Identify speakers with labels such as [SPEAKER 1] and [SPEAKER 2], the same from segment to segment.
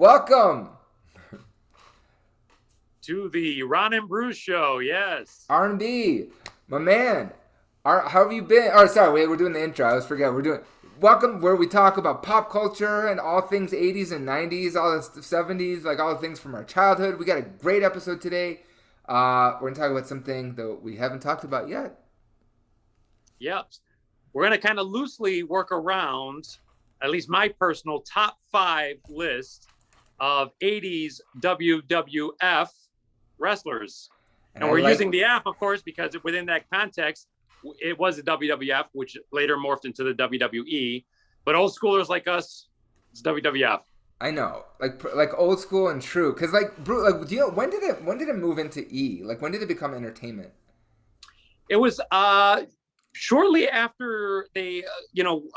[SPEAKER 1] Welcome,
[SPEAKER 2] To the Ron and Bruce show, yes.
[SPEAKER 1] R&B, my man. How have you been? Oh, sorry, wait, we're doing the intro. I always forget. We're doing welcome, where we talk about pop culture and all things 80s and 90s, all the 70s, like all the things from our childhood. We got a great episode today. We're gonna talk about something that we haven't talked about yet.
[SPEAKER 2] Yep. We're going to kind of loosely work around, at least my personal top five list of 80s WWF wrestlers.
[SPEAKER 1] And
[SPEAKER 2] And
[SPEAKER 1] I
[SPEAKER 2] we're
[SPEAKER 1] like,
[SPEAKER 2] using the F, of course, because within that context, it was the WWF, which later morphed into the WWE. But old schoolers like us, it's WWF.
[SPEAKER 1] I know, like old school and true, because do you know when did it move into E? Like when did it become entertainment?
[SPEAKER 2] It was shortly after they,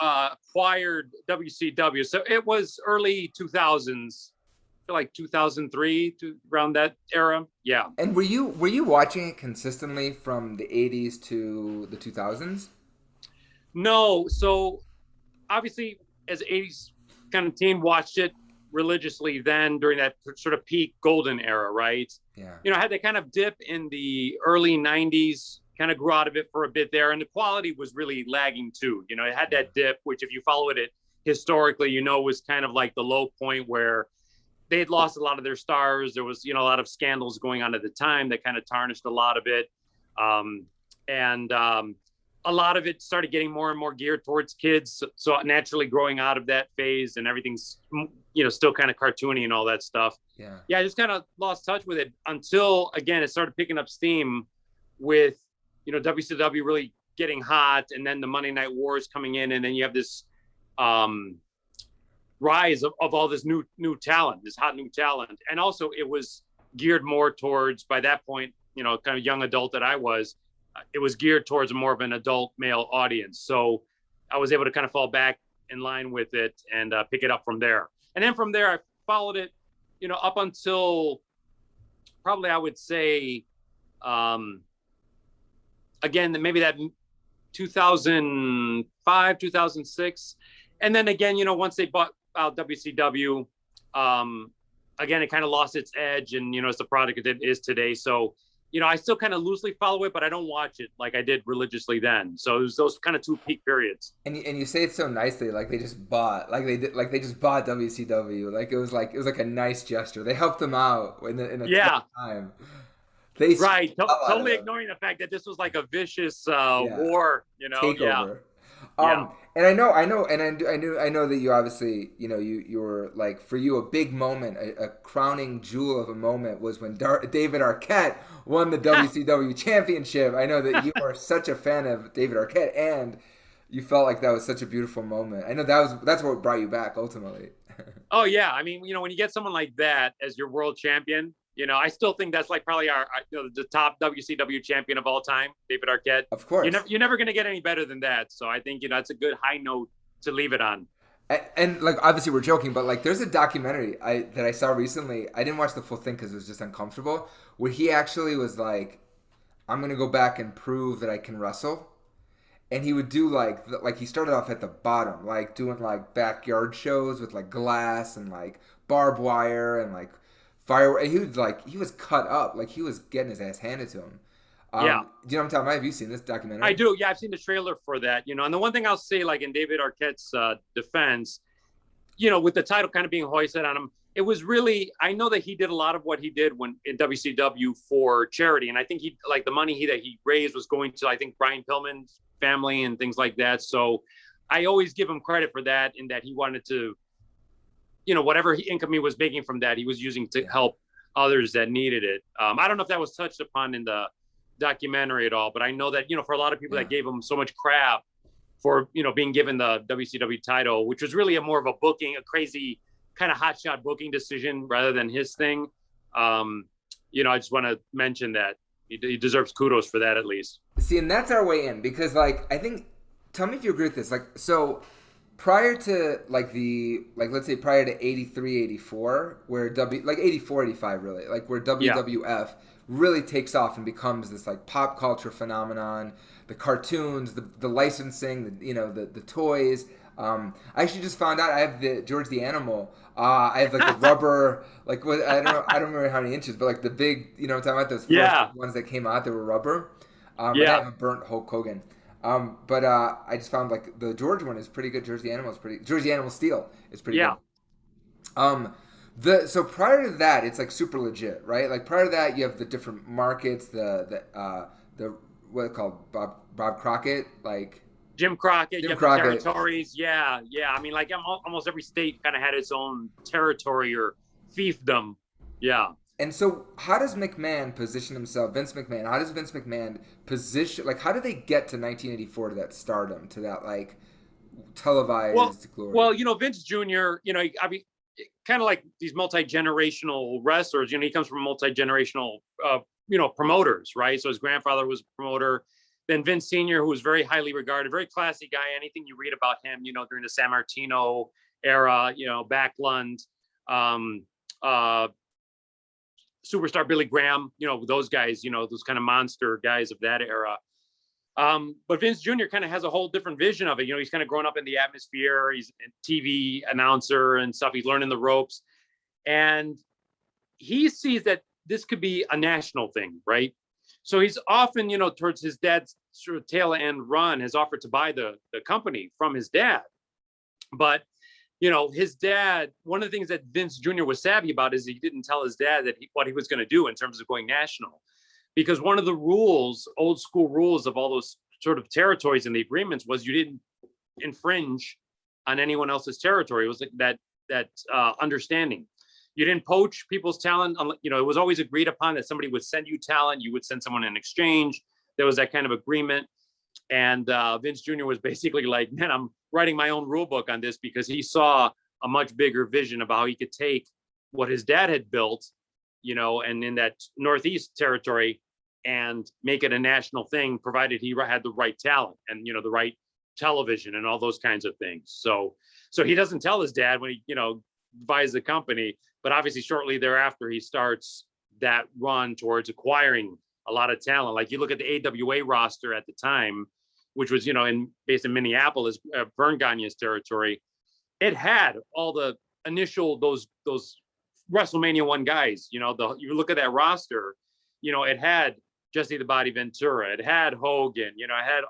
[SPEAKER 2] acquired WCW. So it was early 2000s, like 2003 to around that era. Yeah.
[SPEAKER 1] And were you watching it consistently from the 80s to the 2000s?
[SPEAKER 2] No. So obviously, as 80s kind of teen, watched it religiously then during that sort of peak golden era, right?
[SPEAKER 1] Yeah.
[SPEAKER 2] I had that kind of dip in the early 90s, kind of grew out of it for a bit there. And the quality was really lagging too. It had
[SPEAKER 1] Yeah.
[SPEAKER 2] that dip, which if you follow it historically, was kind of like the low point where they had lost a lot of their stars. There was, a lot of scandals going on at the time that kind of tarnished a lot of it. And a lot of it started getting more and more geared towards kids. So naturally growing out of that phase and everything's, still kind of cartoony and all that stuff.
[SPEAKER 1] Yeah.
[SPEAKER 2] Yeah, I just kind of lost touch with it until, again, it started picking up steam with, WCW really getting hot, and then the Monday Night Wars coming in, and then you have this rise of all this new talent, this hot new talent. And also it was geared more towards, by that point, kind of young adult that I was, it was geared towards more of an adult male audience. So I was able to kind of fall back in line with it and pick it up from there. And then from there, I followed it, up until probably I would say, again, maybe that 2005, 2006. And then again, once they bought out WCW, again, it kind of lost its edge and, it's the product it is today. So, I still kind of loosely follow it, but I don't watch it like I did religiously then. So it was those kind of two peak periods.
[SPEAKER 1] And you say it so nicely, like they just bought, like they just bought WCW. Like it was like a nice gesture. They helped them out in a tough
[SPEAKER 2] Yeah,
[SPEAKER 1] time. They
[SPEAKER 2] right.
[SPEAKER 1] squeezed the hell out of
[SPEAKER 2] Totally
[SPEAKER 1] them.
[SPEAKER 2] ignoring the fact that this was like a vicious
[SPEAKER 1] Yeah.
[SPEAKER 2] war, Yeah,
[SPEAKER 1] Takeover.
[SPEAKER 2] yeah.
[SPEAKER 1] And I know that you obviously, you were like, for you, a big moment, a crowning jewel of a moment was when David Arquette won the WCW championship. I know that you are such a fan of David Arquette, and you felt like that was such a beautiful moment. I know that's what brought you back ultimately.
[SPEAKER 2] Oh yeah, I mean, when you get someone like that as your world champion, I still think that's like probably our the top WCW champion of all time, David Arquette.
[SPEAKER 1] Of course.
[SPEAKER 2] You're never going to get any better than that. So I think it's a good high note to leave it on.
[SPEAKER 1] And like obviously we're joking, but like there's a documentary that I saw recently. I didn't watch the full thing because it was just uncomfortable. Where he actually was like, "I'm gonna go back and prove that I can wrestle," and he would do like he started off at the bottom, like doing like backyard shows with like glass and like barbed wire and like fire. And he was cut up, like he was getting his ass handed to him.
[SPEAKER 2] Yeah,
[SPEAKER 1] Do you know what I'm talking about? Have you seen this
[SPEAKER 2] I
[SPEAKER 1] documentary?
[SPEAKER 2] do. Yeah, I've seen the trailer for that. And the one thing I'll say, like in David Arquette's defense, with the title kind of being hoisted on him, it was really, I know that he did a lot of what he did when in WCW for charity. And I think he, like the money that he raised was going to, I think, Brian Pillman's family and things like that. So I always give him credit for that, in that he wanted to, whatever income he was making from that, he was using to
[SPEAKER 1] Yeah.
[SPEAKER 2] help others that needed it. I don't know if that was touched upon in the documentary at all, but I know that, for a lot of people
[SPEAKER 1] Yeah.
[SPEAKER 2] that gave him so much crap for, being given the WCW title, which was really a more of a crazy kind of hotshot booking decision rather than his thing. I just want to mention that he deserves kudos for that at least.
[SPEAKER 1] See, and that's our way in because, like, I think. Tell me if you agree with this. Like, so prior to let's say prior to 83, 84, where like 84, 85 really, like where
[SPEAKER 2] Yeah.
[SPEAKER 1] WWF really takes off and becomes this like pop culture phenomenon. The cartoons, the licensing, the toys. I actually just found out I have the George the Animal. I have like the rubber, like what I don't know, I don't remember how many inches, but like the big, you know, what I'm talking about those first
[SPEAKER 2] Yeah,
[SPEAKER 1] ones that came out that were rubber. And I
[SPEAKER 2] yeah,
[SPEAKER 1] have a burnt Hulk Hogan. But I just found like the George one is pretty good. George the Animal is pretty. George the Animal Steel is pretty
[SPEAKER 2] yeah.
[SPEAKER 1] good. Um, the so prior to that, it's like super legit, right? Like prior to that, you have the different markets, the what it called Bob Crockett, like
[SPEAKER 2] Jim Crockett, you
[SPEAKER 1] Jim
[SPEAKER 2] have the
[SPEAKER 1] Crockett.
[SPEAKER 2] territories. Yeah, yeah. I mean, like almost every state kind of had its own territory or fiefdom. Yeah.
[SPEAKER 1] And so, how does McMahon position himself? Vince McMahon. How does Vince McMahon position? Like, how do they get to 1984 to that stardom, to that like
[SPEAKER 2] Well,
[SPEAKER 1] televised glory?
[SPEAKER 2] well, Vince Jr. I mean, kind of like these multi-generational wrestlers. He comes from multi-generational, promoters, right? So his grandfather was a promoter. Then Vince Sr., who was very highly regarded, very classy guy. Anything you read about him, during the San Martino era, Backlund, um, uh, superstar Billy Graham, those guys, those kind of monster guys of that era. But Vince Jr. kind of has a whole different vision of it. He's kind of grown up in the atmosphere. He's a TV announcer and stuff. He's learning the ropes. And he sees that this could be a national thing, right? So he's often, towards his dad's sort of tail end run, has offered to buy the company from his dad. But, his dad, one of the things that Vince Jr. was savvy about is he didn't tell his dad what he was going to do in terms of going national. Because one of the rules, old school rules of all those sort of territories and the agreements was you didn't infringe on anyone else's territory. It was like that understanding. You didn't poach people's talent. It was always agreed upon that somebody would send you talent. You would send someone in exchange. There was that kind of agreement. And Vince Jr. was basically like, man, I'm writing my own rule book on this, because he saw a much bigger vision about how he could take what his dad had built, and in that Northeast territory, and make it a national thing, provided he had the right talent and, the right television and all those kinds of things. So he doesn't tell his dad when he, buys the company, but obviously shortly thereafter, he starts that run towards acquiring a lot of talent. Like you look at the AWA roster at the time, which was, based in Minneapolis, Vern Gagne's territory. It had all the initial, those WrestleMania 1 guys, you look at that roster, it had Jesse the Body Ventura, it had Hogan, it had,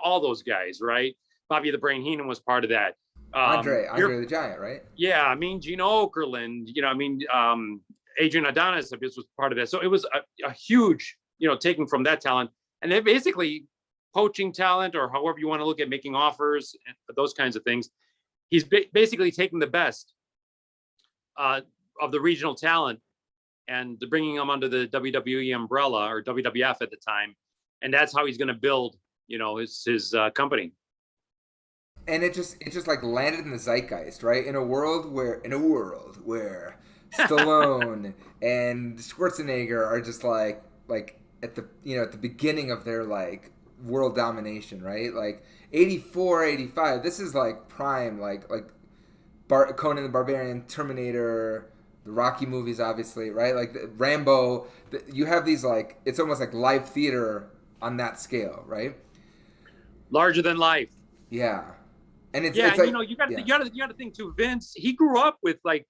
[SPEAKER 2] all those guys, right? Bobby the Brain Heenan was part of that.
[SPEAKER 1] Andre the Giant, right?
[SPEAKER 2] Yeah, I mean, Gene Okerlund, Adrian Adonis was part of that. So it was a huge, taking from that talent. And then basically poaching talent, or however you want to look at making offers, and those kinds of things. He's basically taking the best of the regional talent and bringing them under the WWE umbrella, or WWF at the time. And that's how he's going to build, his company.
[SPEAKER 1] And it just like landed in the zeitgeist, right? In a world where Stallone and Schwarzenegger are just like at the beginning of their like world domination, right? Like 84, 85. This is like prime, like Conan the Barbarian, Terminator, the Rocky movies, obviously, right? Like Rambo. You have these like, it's almost like live theater on that scale, right?
[SPEAKER 2] Larger than life.
[SPEAKER 1] Yeah. And it's
[SPEAKER 2] like,
[SPEAKER 1] yeah.
[SPEAKER 2] you got to think too. Vince, he grew up with like,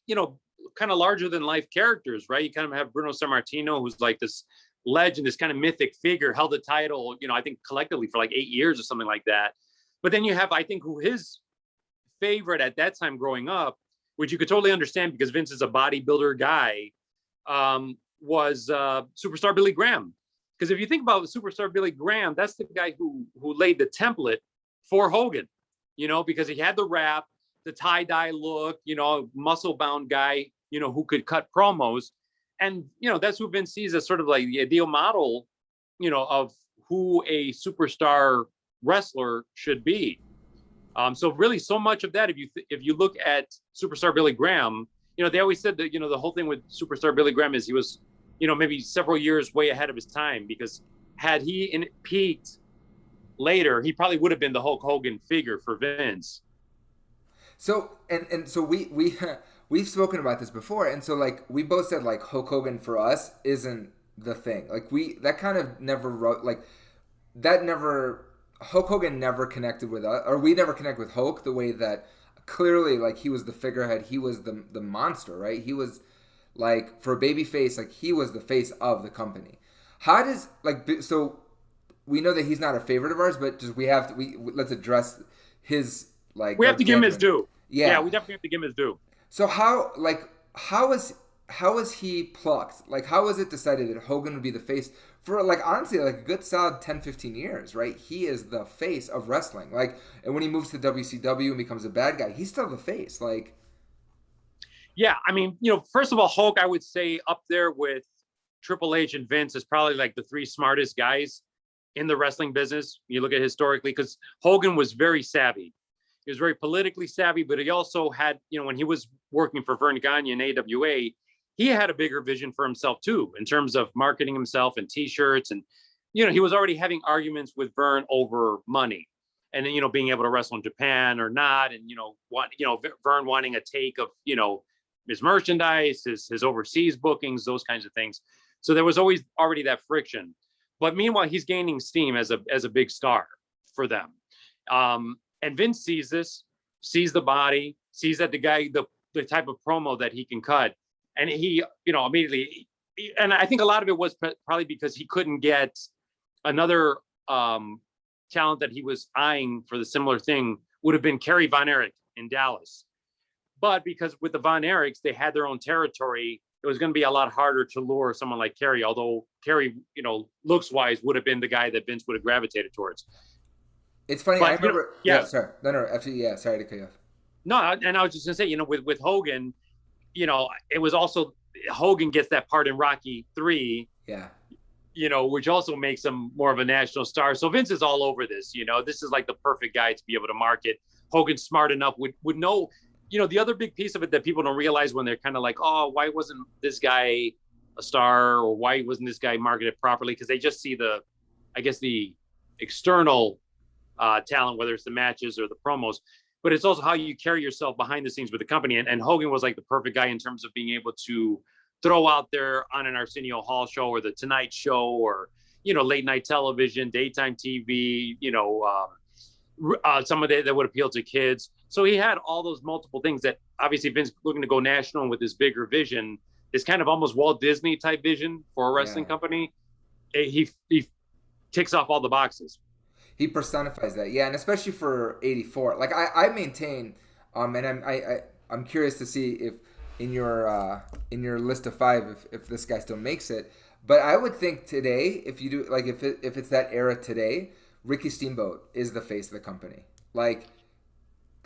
[SPEAKER 2] kind of larger than life characters, right? You kind of have Bruno Sammartino, who's like this legend, this kind of mythic figure, held the title, I think collectively for like 8 years or something like that. But then you have, I think, who his favorite at that time growing up, which you could totally understand because Vince is a bodybuilder guy, was superstar Billy Graham. Because if you think about superstar Billy Graham, that's the guy who laid the template for Hogan, because he had the rap, the tie-dye look, muscle-bound guy, who could cut promos. And, that's who Vince sees as sort of like the ideal model, of who a superstar wrestler should be. So really so much of that, if you look at superstar Billy Graham, they always said that, the whole thing with superstar Billy Graham is he was, maybe several years way ahead of his time, because had he peaked later, he probably would have been the Hulk Hogan figure for Vince.
[SPEAKER 1] So so we've spoken about this before, and so like we both said like Hulk Hogan for us isn't the thing. Like that kind of never wrote like that never Hulk Hogan never connected with us, or we never connected with Hulk the way that clearly like he was the figurehead, he was the monster, right? He was like for a baby face, like he was the face of the company. How does like so we know that he's not a favorite of ours, but just we have to let's address his like
[SPEAKER 2] We have to give him his
[SPEAKER 1] gargantuan.
[SPEAKER 2] due. Yeah,
[SPEAKER 1] Yeah.
[SPEAKER 2] we definitely have to give him his due.
[SPEAKER 1] So how is he plucked? Like how was it decided that Hogan would be the face for like honestly like a good solid 10, 15 years, right? He is the face of wrestling. Like and when he moves to WCW and becomes a bad guy, he's still the face. Like
[SPEAKER 2] Yeah, I mean, first of all, Hulk, I would say up there with Triple H and Vince is probably like the three smartest guys in the wrestling business. You look at historically, because Hogan was very savvy. He was very politically savvy, but he also had, when he was working for Vern Gagne and AWA, he had a bigger vision for himself too, in terms of marketing himself and T-shirts. And, he was already having arguments with Vern over money and then, being able to wrestle in Japan or not. And, Vern wanting a take of, his merchandise, his overseas bookings, those kinds of things. So there was always already that friction. But meanwhile, he's gaining steam as a big star for them. And Vince sees this, sees the body, sees that the type of promo that he can cut. And he, immediately, and I think a lot of it was probably because he couldn't get another talent that he was eyeing for the similar thing would have been Kerry Von Erich in Dallas. But because with the Von Erichs, they had their own territory, it was going to be a lot harder to lure someone like Kerry, although Kerry, looks wise would have been the guy that Vince would have gravitated towards.
[SPEAKER 1] it's funny.
[SPEAKER 2] But
[SPEAKER 1] I remember.
[SPEAKER 2] yeah,
[SPEAKER 1] Sorry. No. Actually, yeah. Sorry to cut you off.
[SPEAKER 2] no, and I was just gonna say, with Hogan, it was also Hogan gets that part in Rocky 3,
[SPEAKER 1] Yeah.
[SPEAKER 2] which also makes him more of a national star. So Vince is all over this. This is like the perfect guy to be able to market. Hogan's smart enough, would know. The other big piece of it that people don't realize when they're kind of like, oh, why wasn't this guy a star, or why wasn't this guy marketed properly? Because they just see the external talent, whether it's the matches or the promos, but it's also how you carry yourself behind the scenes with the company. And Hogan was like the perfect guy in terms of being able to throw out there on an Arsenio Hall show or the Tonight Show or, late night television, daytime TV, some of that would appeal to kids. So he had all those multiple things that obviously Vince looking to go national with his bigger vision, this kind of almost Walt Disney type vision for a wrestling company. He ticks off all the boxes.
[SPEAKER 1] He personifies that, yeah, and especially for '84. Like I maintain, and I'm curious to see if in your list of five if this guy still makes it. But I would think today, if you do like if it's that era today, Ricky Steamboat is the face of the company. Like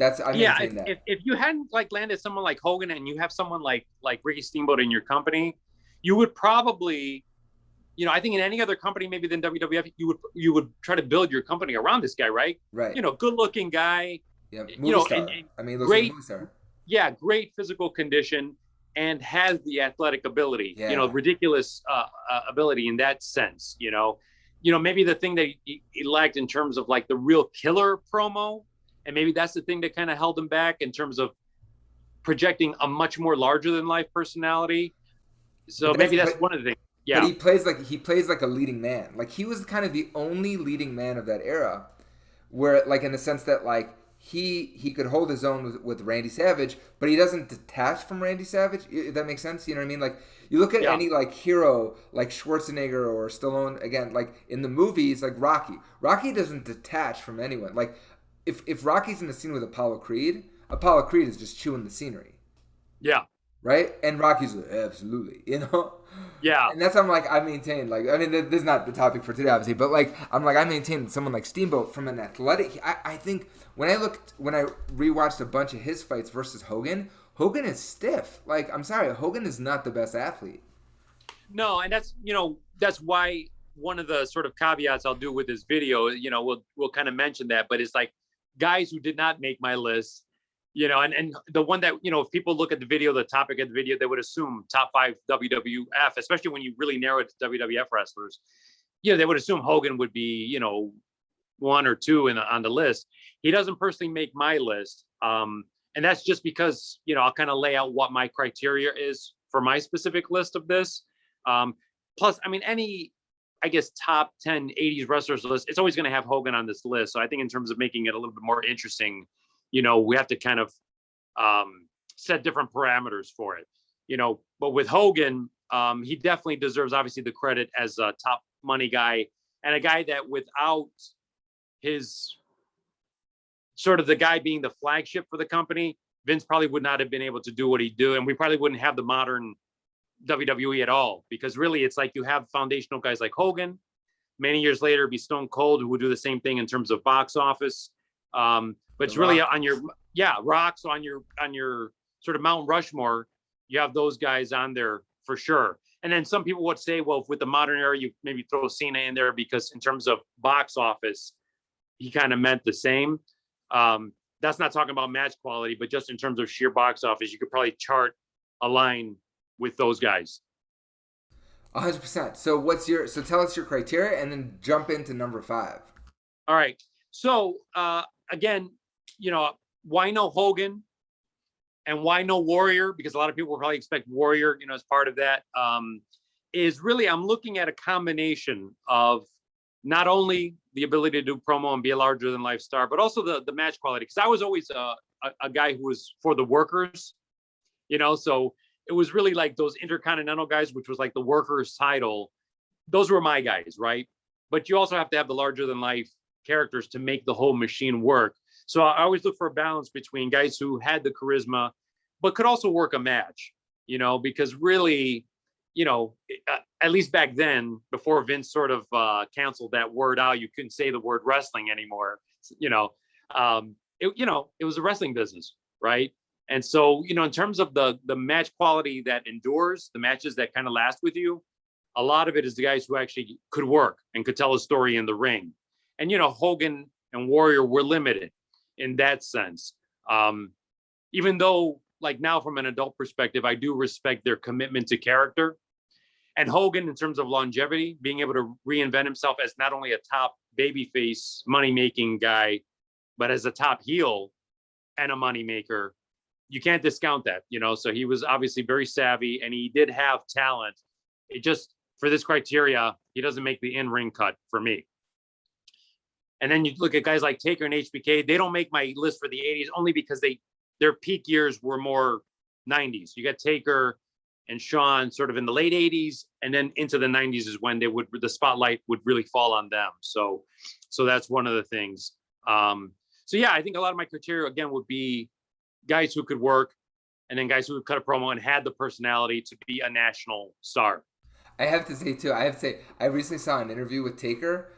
[SPEAKER 1] I maintain that.
[SPEAKER 2] If you hadn't like landed someone like Hogan and you have someone like Ricky Steamboat in your company, you would probably. I think in any other company, maybe than WWF, you would try to build your company around this guy, right?
[SPEAKER 1] Right.
[SPEAKER 2] Good looking guy.
[SPEAKER 1] Yeah. Movie star. And he looks like a movie star.
[SPEAKER 2] Yeah, great physical condition and has the athletic ability.
[SPEAKER 1] Yeah.
[SPEAKER 2] Ridiculous ability in that sense. Maybe the thing that he lacked in terms of like the real killer promo, and maybe that's the thing that kind of held him back in terms of projecting a much more larger than life personality. So maybe that's one of the things. Yeah.
[SPEAKER 1] But he plays like a leading man. Like he was kind of the only leading man of that era, where like in the sense that like he could hold his own with Randy Savage, but he doesn't detach from Randy Savage. If that makes sense, you know what I mean? Like you look at any like hero like Schwarzenegger or Stallone again, like in the movies like Rocky. Rocky doesn't detach from anyone. Like if Rocky's in the scene with Apollo Creed is just chewing the scenery.
[SPEAKER 2] Yeah.
[SPEAKER 1] Right? And Rocky's like, absolutely,
[SPEAKER 2] Yeah.
[SPEAKER 1] And that's I'm like I maintain like I mean this is not the topic for today obviously, but like I'm like I maintain someone like Steamboat from an athletic. I think when I rewatched a bunch of his fights versus Hogan is stiff. Like I'm sorry, Hogan is not the best athlete.
[SPEAKER 2] No, and that's why one of the sort of caveats I'll do with this video, we'll kind of mention that, but it's like guys who did not make my list. And the one that, if people look at the video, the topic of the video, they would assume top 5 WWF, especially when you really narrow it to WWF wrestlers. They would assume Hogan would be, 1 or 2 on the list. He doesn't personally make my list. And that's just because, I'll kind of lay out what my criteria is for my specific list of this. Plus, I mean, I guess, top 10 80s wrestlers list, it's always going to have Hogan on this list. So I think in terms of making it a little bit more interesting, we have to kind of set different parameters for it, but with Hogan, he definitely deserves, obviously, the credit as a top money guy, and a guy that without his sort of the guy being the flagship for the company, Vince probably would not have been able to do what he do. And we probably wouldn't have the modern WWE at all, because really it's like you have foundational guys like Hogan. Many years later, be Stone Cold, who would do the same thing in terms of box office. But it's really on your, Rock. So on your sort of Mount Rushmore, you have those guys on there for sure. And then some people would say, well, with the modern era, you maybe throw Cena in there because in terms of box office, he kind of meant the same. That's not talking about match quality, but just in terms of sheer box office, you could probably chart a line with those guys.
[SPEAKER 1] 100%. So tell us your criteria and then jump into number 5.
[SPEAKER 2] All right. So again, why no Hogan and why no Warrior? Because a lot of people will probably expect Warrior, as part of that. Is really, I'm looking at a combination of not only the ability to do promo and be a larger than life star, but also the match quality. Because I was always a guy who was for the workers, so it was really like those Intercontinental guys, which was like the workers title. Those were my guys, right? But you also have to have the larger than life characters to make the whole machine work. So I always look for a balance between guys who had the charisma, but could also work a match, because really, at least back then, before Vince sort of canceled that word out, you couldn't say the word wrestling anymore. It was a wrestling business, right? And so, in terms of the match quality that endures, the matches that kind of last with you, a lot of it is the guys who actually could work and could tell a story in the ring. And, Hogan and Warrior were limited in that sense. Even though, like now from an adult perspective, I do respect their commitment to character. And Hogan, in terms of longevity, being able to reinvent himself as not only a top babyface money-making guy, but as a top heel and a moneymaker, you can't discount that, So he was obviously very savvy, and he did have talent. It just, for this criteria, he doesn't make the in-ring cut for me. And then you look at guys like Taker and HBK. They don't make my list for the 80s only because their peak years were more 90s. You got Taker and Shawn sort of in the late 80s, and then into the 90s is when the spotlight would really fall on them. So that's one of the things. So yeah, I think a lot of my criteria again would be guys who could work, and then guys who would cut a promo and had the personality to be a national star.
[SPEAKER 1] I have to say too. I recently saw an interview with Taker,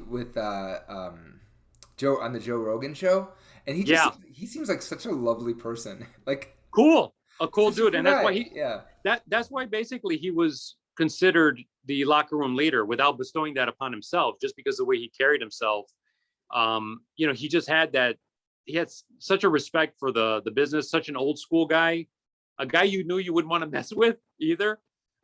[SPEAKER 1] with Joe on the Joe Rogan show, and he seems like such a lovely person. Like
[SPEAKER 2] a cool dude, and that's why that's why basically he was considered the locker room leader without bestowing that upon himself, just because of the way he carried himself. He just had that. He had such a respect for the business, such an old school guy, a guy you knew you wouldn't want to mess with either.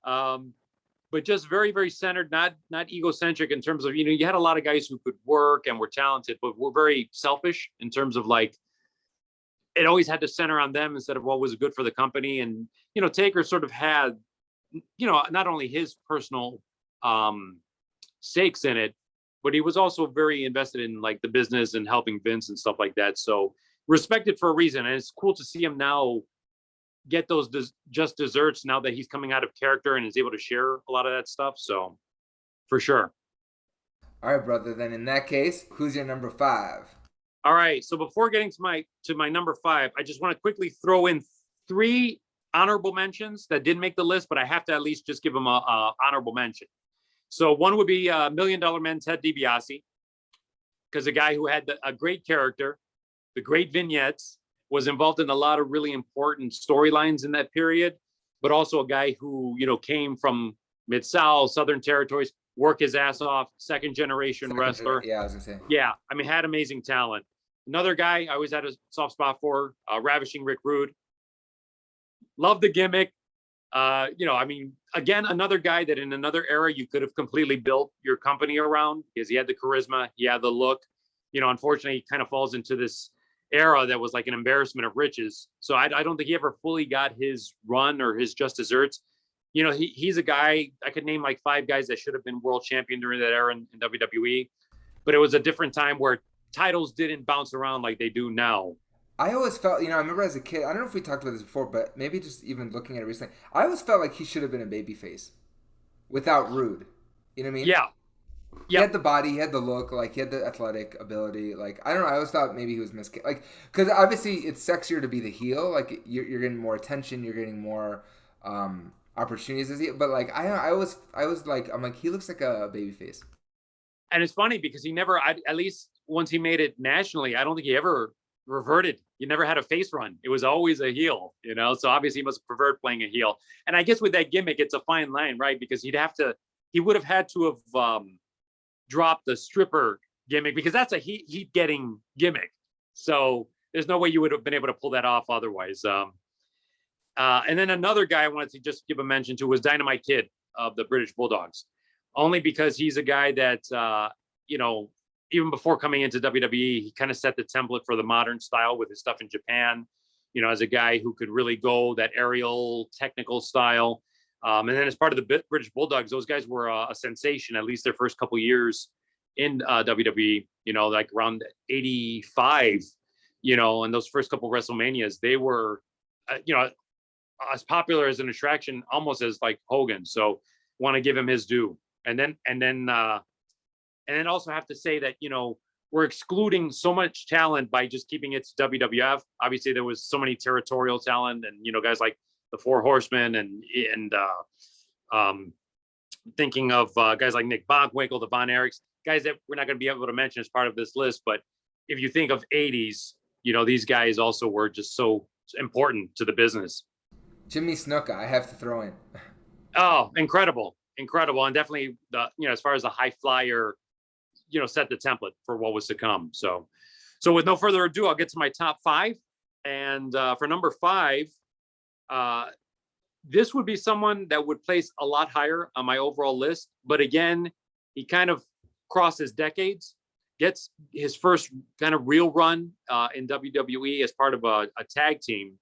[SPEAKER 2] But just very, very centered, not egocentric in terms of, you had a lot of guys who could work and were talented, but were very selfish in terms of like, it always had to center on them instead of what was good for the company. And, Taker sort of had, not only his personal stakes in it, but he was also very invested in like the business and helping Vince and stuff like that. So respected for a reason. And it's cool to see him now get those just desserts now that he's coming out of character and is able to share a lot of that stuff. So for sure.
[SPEAKER 1] All right, brother. Then in that case, who's your number 5?
[SPEAKER 2] All right. So before getting to my number 5, I just want to quickly throw in 3 honorable mentions that didn't make the list, but I have to at least just give them a honorable mention. So one would be $1 Million Man Ted DiBiase, because a guy who had a great character, the great vignettes, was involved in a lot of really important storylines in that period, but also a guy who, came from Mid-South, Southern Territories, worked his ass off, second generation wrestler.
[SPEAKER 1] Yeah, I was gonna say.
[SPEAKER 2] Yeah, had amazing talent. Another guy I always had a soft spot for, Ravishing Rick Rude. Love the gimmick. Again, another guy that in another era you could have completely built your company around because he had the charisma, he had the look. Unfortunately, he kind of falls into this era that was like an embarrassment of riches. So I don't think he ever fully got his run or his just desserts. he's a guy I could name like 5 guys that should have been world champion during that era in WWE, but it was a different time where titles didn't bounce around like they do now.
[SPEAKER 1] I always felt, I remember as a kid, I don't know if we talked about this before, but maybe just even looking at it recently, I always felt like he should have been a babyface without Rude. You know what I mean?
[SPEAKER 2] Yeah.
[SPEAKER 1] He
[SPEAKER 2] Yep.
[SPEAKER 1] had the body, he had the look, like he had the athletic ability. Like I don't know, I always thought maybe he was like because obviously it's sexier to be the heel. Like you're getting more attention, you're getting more opportunities as heel. But like I was like I'm like he looks like a baby face.
[SPEAKER 2] And it's funny because he never, at least once he made it nationally, I don't think he ever reverted. He never had a face run. It was always a heel. So obviously he must have preferred playing a heel. And I guess with that gimmick, it's a fine line, right? Because he would have had to have dropped the stripper gimmick because that's a heat getting gimmick. So there's no way you would have been able to pull that off otherwise. And then another guy I wanted to just give a mention to was Dynamite Kid of the British Bulldogs, only because he's a guy that, even before coming into WWE, he kind of set the template for the modern style with his stuff in Japan, as a guy who could really go that aerial technical style. And then as part of the British Bulldogs, those guys were a sensation, at least their first couple years in WWE, like around 85, and those first couple WrestleManias, they were, as popular as an attraction, almost as like Hogan. So want to give him his due. And then also have to say that, we're excluding so much talent by just keeping it to WWF. Obviously, there was so many territorial talent and, guys like the Four Horsemen and thinking of guys like Nick Bockwinkel, the Von Erichs, guys that we're not going to be able to mention as part of this list. But if you think of 80s, these guys also were just so important to the business.
[SPEAKER 1] Jimmy Snuka, I have to throw in.
[SPEAKER 2] Oh, incredible. And definitely as far as the high flyer, set the template for what was to come. So with no further ado, I'll get to my top 5. And for number 5, this would be someone that would place a lot higher on my overall list. But again, he kind of crosses decades, gets his first kind of real run in WWE as part of a tag team,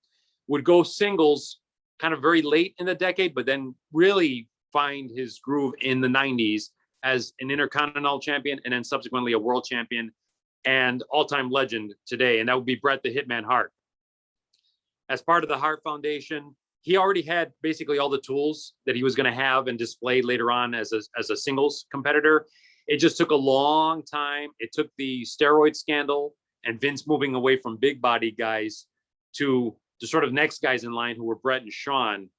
[SPEAKER 2] would go singles kind of very late in the decade, but then really find his groove in the 90s as an Intercontinental Champion and then subsequently a World Champion and all-time legend today. And that would be Bret the Hitman Hart. As part of the Hart Foundation, he already had basically all the tools that he was going to have and display later on as a singles competitor. It just took a long time. It took the steroid scandal and Vince moving away from big body guys to the sort of next guys in line who were Bret and Shawn,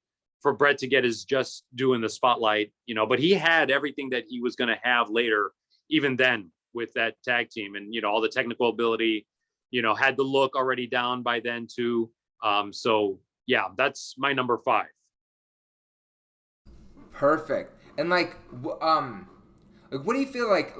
[SPEAKER 2] for Bret to get his just due in the spotlight, but he had everything that he was going to have later, even then with that tag team and, all the technical ability, had the look already down by then too. So yeah, that's my number 5.
[SPEAKER 1] Perfect. And like what do you feel like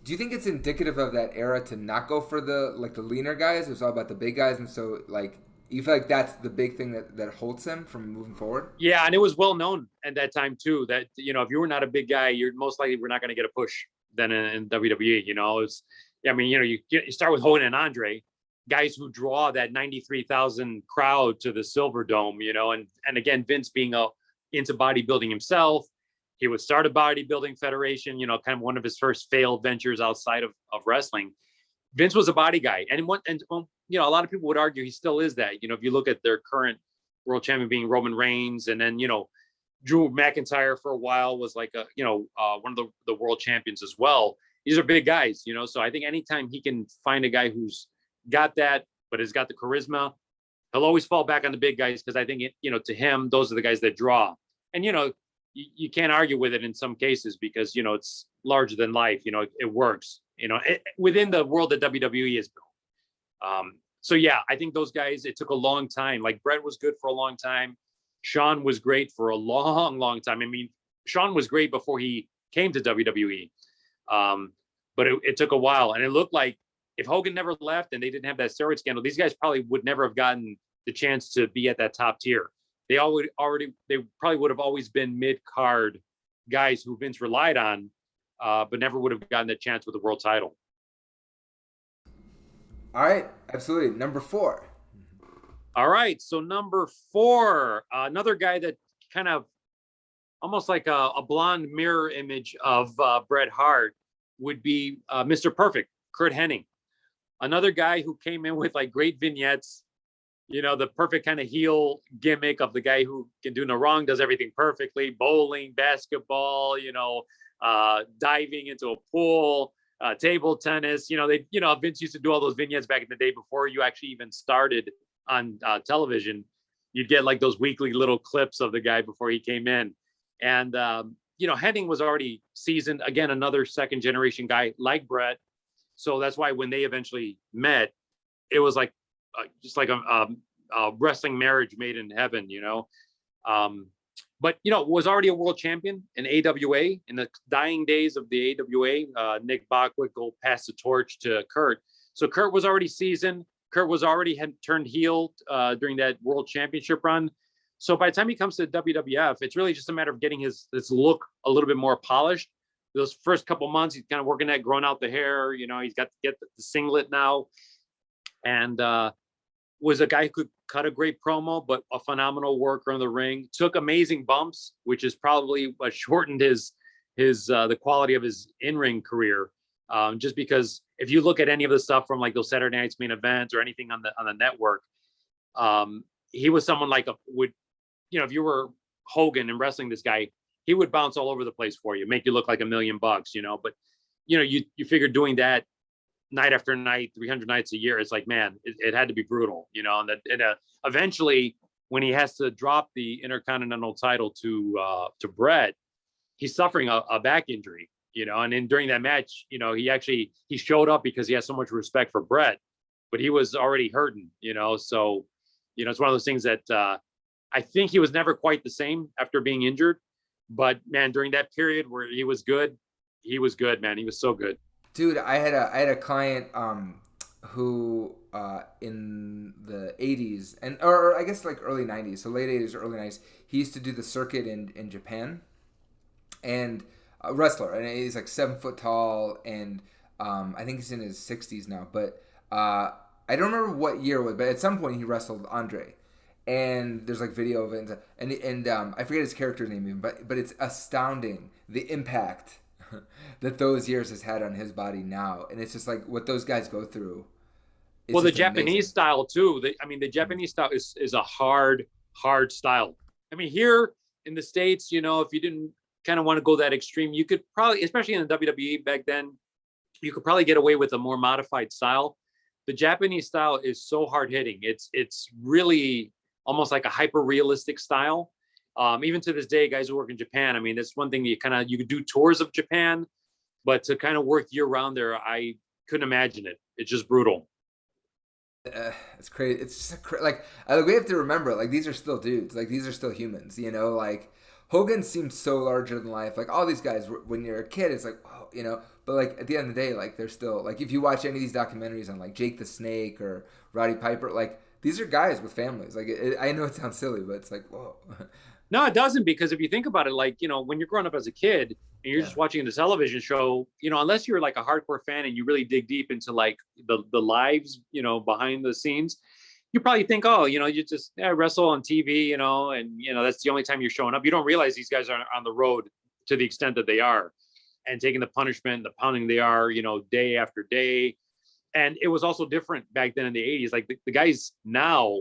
[SPEAKER 1] do you think it's indicative of that era to not go for the leaner guys? It was all about the big guys, and so like you feel like that's the big thing that holds him from moving forward?
[SPEAKER 2] Yeah, and it was well known at that time too that if you were not a big guy, you're most likely we're not going to get a push then in WWE. You start with Hogan and Andre, guys who draw that 93,000 crowd to the Silver Dome. And again, Vince being into bodybuilding himself, he would start a bodybuilding federation. Kind of one of his first failed ventures outside of wrestling. Vince was a body guy, and a lot of people would argue he still is that. If you look at their current world champion being Roman Reigns, and then Drew McIntyre for a while was like one of the world champions as well. These are big guys, So I think anytime he can find a guy who's got that, but has got the charisma, he'll always fall back on the big guys because I think to him those are the guys that draw. And you can't argue with it in some cases because it's larger than life. It works. Within the world that WWE is built. So yeah, I think those guys, it took a long time. Like Bret was good for a long time. Shawn was great for a long, long time. I mean, Shawn was great before he came to WWE. But it took a while. And it looked like if Hogan never left and they didn't have that steroid scandal, these guys probably would never have gotten the chance to be at that top tier. They probably would have always been mid-card guys who Vince relied on, but never would have gotten the chance with the world title.
[SPEAKER 1] All right, absolutely. Number 4.
[SPEAKER 2] All right, so number 4, another guy that kind of almost like a blonde mirror image of Bret Hart would be Mr. Perfect, Kurt Hennig, another guy who came in with like great vignettes, the perfect kind of heel gimmick of the guy who can do no wrong, does everything perfectly, bowling, basketball, diving into a pool, table tennis. Vince used to do all those vignettes back in the day before you actually even started on television. You'd get like those weekly little clips of the guy before he came in. And, Hennig was already seasoned. Again, another second generation guy like Bret. So that's why when they eventually met, it was like just like a wrestling marriage made in heaven, but was already a world champion in AWA in the dying days of the AWA. Nick Bockwinkel will pass the torch to Kurt. So Kurt was already seasoned. Kurt was already had turned heel during that world championship run. So by the time he comes to WWF, it's really just a matter of getting his look a little bit more polished. Those first couple months, he's kind of working at growing out the hair. He's got to get the singlet now. And was a guy who could cut a great promo, but a phenomenal worker in the ring. Took amazing bumps, which is probably what shortened the quality of his in-ring career. Just because if you look at any of the stuff from like those Saturday Night's Main Events or anything on the network, he was someone like if you were Hogan and wrestling this guy, he would bounce all over the place for you, make you look like $1 million, but you figure doing that night after night, 300 nights a year, it's like, man, it had to be brutal, and eventually when he has to drop the Intercontinental title to Bret, he's suffering a back injury, and then during that match, he showed up because he has so much respect for Bret, but he was already hurting, so, it's one of those things that I think he was never quite the same after being injured, but man, during that period where he was good, man. He was so good.
[SPEAKER 1] Dude, I had a client who in the 80s or I guess like early 90s, so late 80s or early 90s, he used to do the circuit in Japan, and a wrestler, and he's like 7 foot tall, and I think he's in his 60s now, but I don't remember what year it was, but at some point he wrestled Andre, and there's like video of it, and I forget his character's name even, but it's astounding the impact that those years has had on his body now, and it's just like what those guys go through.
[SPEAKER 2] Well, the Japanese style too. The Japanese style is a hard style. I mean, here in the States, if you didn't kind of want to go that extreme, you could probably, especially in the WWE back then, you could probably get away with a more modified style. The Japanese style is so hard hitting. It's really almost like a hyper realistic style. Even to this day, guys who work in Japan, I mean, that's one thing you could do tours of Japan, but to kind of work year round there, I couldn't imagine it. It's just brutal.
[SPEAKER 1] It's crazy. It's just like we have to remember, like, these are still dudes. Like, these are still humans. Like Hogan seems so larger than life. Like all these guys, when you're a kid, it's like, oh, But like at the end of the day, like they're still like, if you watch any of these documentaries on like Jake the Snake or Roddy Piper, like these are guys with families. Like I know it sounds silly, but it's like, whoa.
[SPEAKER 2] No, it doesn't, because if you think about it, like, when you're growing up as a kid and you're just watching the television show, unless you're like a hardcore fan and you really dig deep into like the lives, behind the scenes, you probably think, oh, you just wrestle on TV, and, that's the only time you're showing up. You don't realize these guys are on the road to the extent that they are, and taking the punishment, the pounding they are, day after day. And it was also different back then in the 80s. Like the guys now,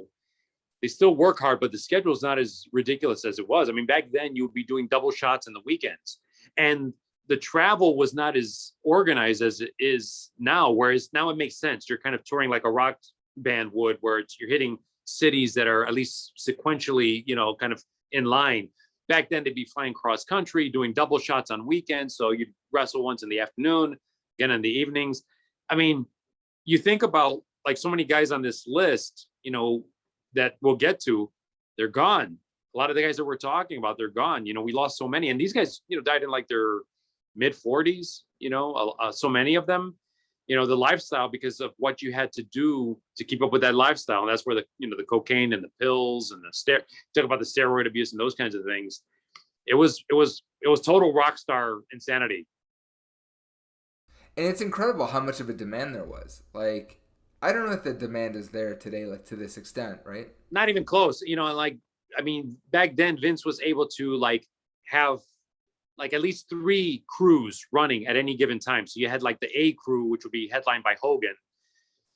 [SPEAKER 2] they still work hard, but the schedule is not as ridiculous as it was. I mean, back then you would be doing double shots in the weekends, and the travel was not as organized as it is now. Whereas now it makes sense. You're kind of touring like a rock band would, where you're hitting cities that are at least sequentially, kind of in line. Back then they'd be flying cross country, doing double shots on weekends. So you'd wrestle once in the afternoon, again in the evenings. I mean, you think about like so many guys on this list, that we'll get to, they're gone. A lot of the guys that we're talking about, they're gone. We lost so many, and these guys, died in like their mid 40s, so many of them, the lifestyle, because of what you had to do to keep up with that lifestyle. And that's where the cocaine and the pills and talk about the steroid abuse and those kinds of things. It was total rock star insanity.
[SPEAKER 1] And it's incredible how much of a demand there was. Like, I don't know if the demand is there today, like to this extent, right?
[SPEAKER 2] Not even close. Back then Vince was able to like have like at least 3 crews running at any given time. So you had like the A crew, which would be headlined by Hogan.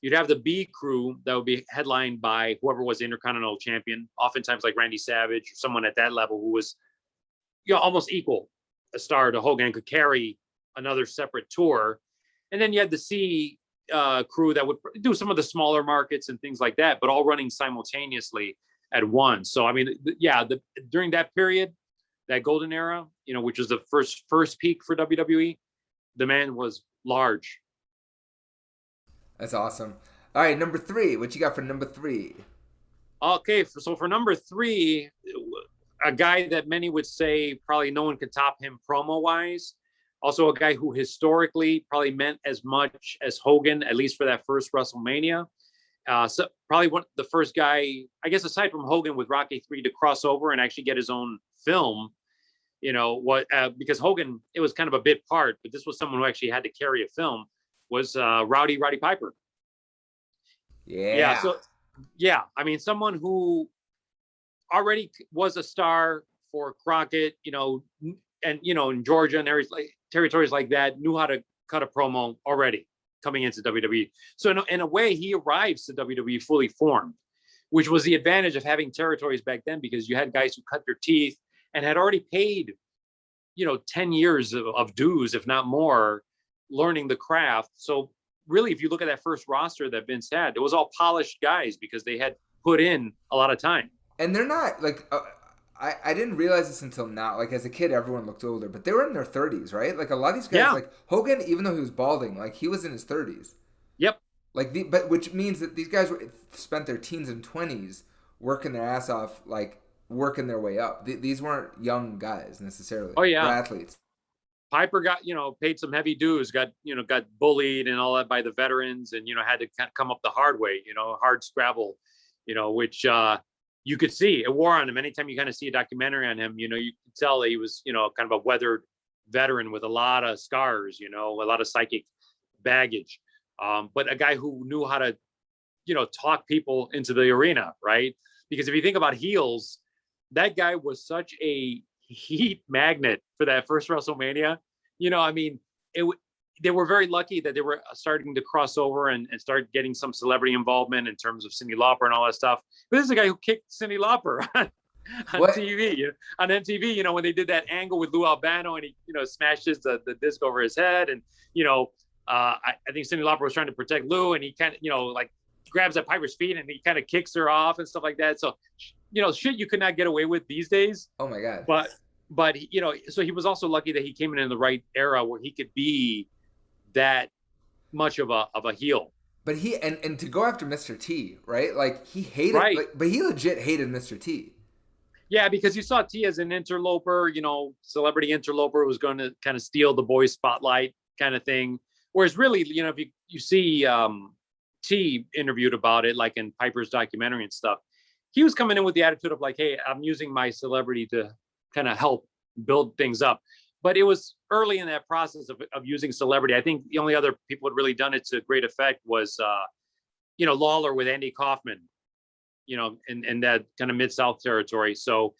[SPEAKER 2] You'd have the B crew that would be headlined by whoever was the Intercontinental Champion, oftentimes like Randy Savage or someone at that level who was, almost equal a star to Hogan and could carry another separate tour. And then you had the C crew that would do some of the smaller markets and things like that, but all running simultaneously at once. So I mean, during that period, that golden era, which was the first peak for WWE, demand was large.
[SPEAKER 1] That's awesome. All right, number 3. What you got for number 3?
[SPEAKER 2] Okay, so for number 3, a guy that many would say probably no one could top him promo wise. Also, a guy who historically probably meant as much as Hogan, at least for that first WrestleMania. So probably the first guy, I guess, aside from Hogan with Rocky 3 to cross over and actually get his own film. Because Hogan, it was kind of a bit part, but this was someone who actually had to carry a film. Was Roddy Piper.
[SPEAKER 1] Yeah.
[SPEAKER 2] I mean, someone who already was a star for Crockett, and in Georgia and areas like territories like that, knew how to cut a promo already coming into WWE. So in a way, he arrives to WWE fully formed, which was the advantage of having territories back then, because you had guys who cut their teeth and had already paid, 10 years of dues, if not more, learning the craft. So really, if you look at that first roster that Vince had, it was all polished guys because they had put in a lot of time.
[SPEAKER 1] And they're not like I didn't realize this until now. Like as a kid, everyone looked older, but they were in their 30s, right? Like a lot of these guys, like Hogan, even though he was balding, like he was in his 30s.
[SPEAKER 2] Yep.
[SPEAKER 1] But which means that these guys spent their teens and 20s working their ass off, like working their way up. These weren't young guys necessarily.
[SPEAKER 2] Oh yeah,
[SPEAKER 1] they're athletes.
[SPEAKER 2] Piper got, paid some heavy dues, got bullied and all that by the veterans, and, had to come up the hard way, hard scrabble, which you could see it wore on him. Anytime you kind of see a documentary on him, you could tell that he was, kind of a weathered veteran with a lot of scars, a lot of psychic baggage. But a guy who knew how to, talk people into the arena, right? Because if you think about heels, that guy was such a heat magnet for that first WrestleMania. I mean, they were very lucky that they were starting to cross over and start getting some celebrity involvement in terms of Cyndi Lauper and all that stuff. But this is a guy who kicked Cyndi Lauper on TV, on MTV, when they did that angle with Lou Albano and he, smashes the disc over his head. And, I think Cyndi Lauper was trying to protect Lou, and he kind of, like grabs at Piper's feet and he kind of kicks her off and stuff like that. So, shit you could not get away with these days.
[SPEAKER 1] Oh my God.
[SPEAKER 2] But so he was also lucky that he came in the right era where he could be that much of a heel.
[SPEAKER 1] But he and to go after Mr. T, right? Like he hated,
[SPEAKER 2] right.
[SPEAKER 1] But he legit hated Mr. T.
[SPEAKER 2] Yeah, because you saw T as an interloper, celebrity interloper who was going to kind of steal the boys' spotlight kind of thing. Whereas really, if you see T interviewed about it, like in Piper's documentary and stuff, he was coming in with the attitude of like, hey, I'm using my celebrity to kind of help build things up. But it was early in that process of using celebrity. I think the only other people who had really done it to great effect was, Lawler with Andy Kaufman, in that kind of Mid-South territory. So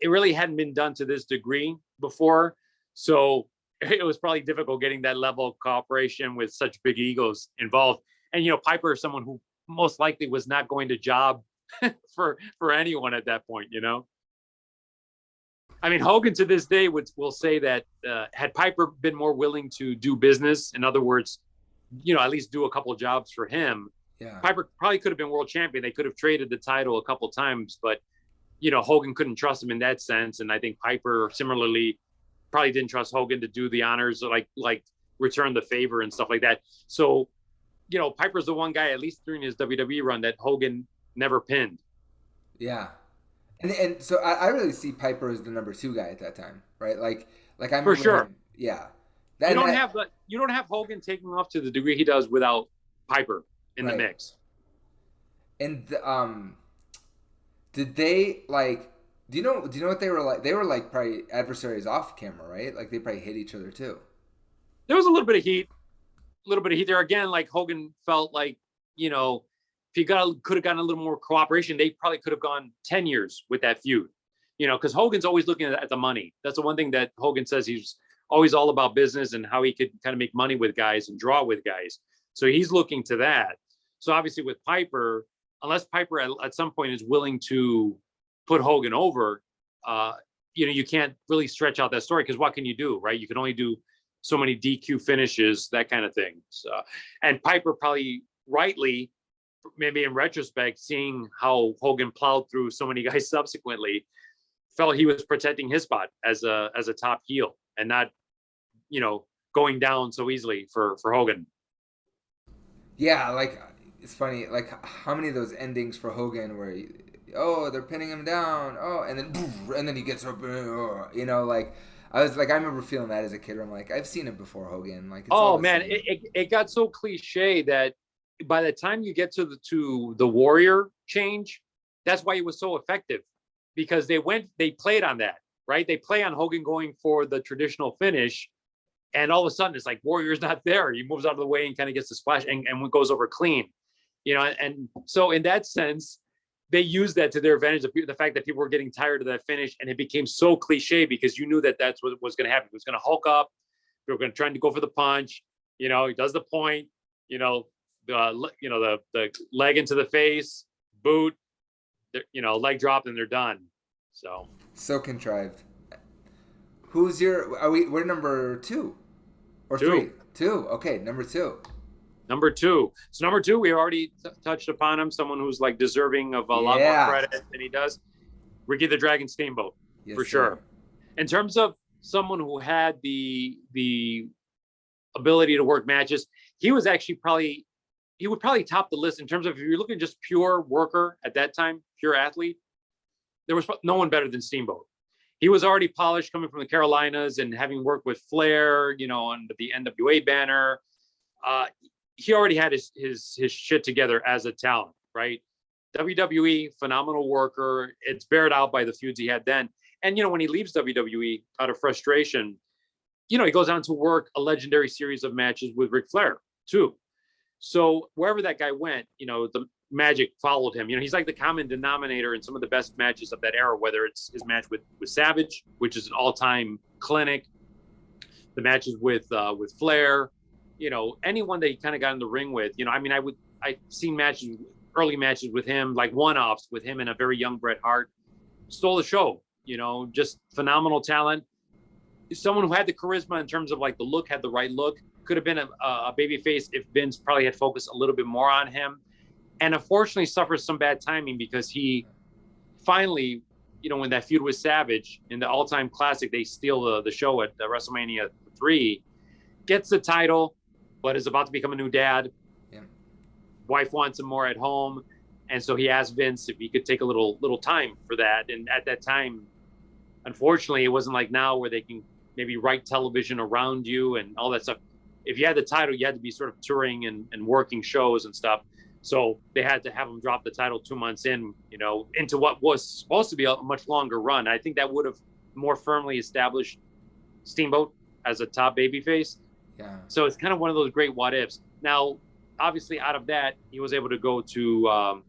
[SPEAKER 2] it really hadn't been done to this degree before. So it was probably difficult getting that level of cooperation with such big egos involved. And, Piper is someone who most likely was not going to job for anyone at that point, I mean, Hogan to this day will say that had Piper been more willing to do business, in other words, at least do a couple of jobs for him, Piper probably could have been world champion. They could have traded the title a couple of times, but, Hogan couldn't trust him in that sense. And I think Piper similarly probably didn't trust Hogan to do the honors, like return the favor and stuff like that. So, Piper's the one guy, at least during his WWE run, that Hogan never pinned.
[SPEAKER 1] Yeah. And so I really see Piper as the number 2 guy at that time, right? Like I'm
[SPEAKER 2] for sure.
[SPEAKER 1] Yeah.
[SPEAKER 2] You don't have Hogan taking off to the degree he does without Piper in the mix.
[SPEAKER 1] And did they do you know what they were like? They were like probably adversaries off camera, right? Like they probably hit each other too.
[SPEAKER 2] There was a little bit of heat there. Again, like Hogan felt like, if he could have gotten a little more cooperation, they probably could have gone 10 years with that feud. because Hogan's always looking at the money. That's the one thing that Hogan says. He's always all about business and how he could kind of make money with guys and draw with guys. So he's looking to that. So obviously with Piper, unless Piper at some point is willing to put Hogan over, you can't really stretch out that story, because what can you do, right? You can only do so many DQ finishes, that kind of thing. So, and Piper probably rightly, maybe in retrospect, seeing how Hogan plowed through so many guys subsequently, felt he was protecting his spot as a top heel and not, going down so easily for Hogan.
[SPEAKER 1] Yeah, like it's funny. Like how many of those endings for Hogan where, they're pinning him down, and then he gets up, like. I remember feeling that as a kid. Where I'm like, I've seen it before, Hogan. Like, it's
[SPEAKER 2] oh man, it got so cliche that by the time you get to the Warrior change, that's why it was so effective, because they played on that, right? They play on Hogan going for the traditional finish, and all of a sudden it's like Warrior's not there. He moves out of the way and kind of gets the splash and goes over clean, and so in that sense, they used that to their advantage, the fact that people were getting tired of that finish, and it became so cliche because you knew that that's what was going to happen. He was going to hulk up. They were going to try to go for the punch. He does the point. The leg into the face, boot. Leg drop, and they're done.
[SPEAKER 1] So contrived. Who's we're number 2 or 3? 2. Okay, number 2.
[SPEAKER 2] Number 2. So number 2, we already touched upon him. Someone who's like deserving of a lot more credit than he does. Ricky the Dragon Steamboat, for sure. In terms of someone who had the ability to work matches, he was actually he would probably top the list in terms of, if you're looking just pure worker at that time, pure athlete, there was no one better than Steamboat. He was already polished coming from the Carolinas and having worked with Flair, under the NWA banner. He already had his shit together as a talent, right? WWE, phenomenal worker. It's bared out by the feuds he had then. And, when he leaves WWE out of frustration, he goes on to work a legendary series of matches with Ric Flair, too. So wherever that guy went, the magic followed him. He's like the common denominator in some of the best matches of that era, whether it's his match with Savage, which is an all-time clinic, the matches with Flair, anyone that he kind of got in the ring with, I've seen early matches with him, like one-offs with him and a very young Bret Hart, stole the show, just phenomenal talent. Someone who had the charisma in terms of like the look, had the right look, could have been a babyface if Vince probably had focused a little bit more on him. And unfortunately suffers some bad timing, because he finally, when that feud with Savage in the all-time classic, they steal the show at WrestleMania 3, gets the title, but is about to become a new dad.
[SPEAKER 1] Yeah.
[SPEAKER 2] Wife wants him more at home. And so he asked Vince if he could take a little time for that. And at that time, unfortunately, it wasn't like now where they can maybe write television around you and all that stuff. If you had the title, you had to be sort of touring and working shows and stuff. So they had to have him drop the title 2 months into what was supposed to be a much longer run. I think that would have more firmly established Steamboat as a top babyface.
[SPEAKER 1] Yeah.
[SPEAKER 2] So it's kind of one of those great what ifs. Now, obviously, out of that, he was able to go to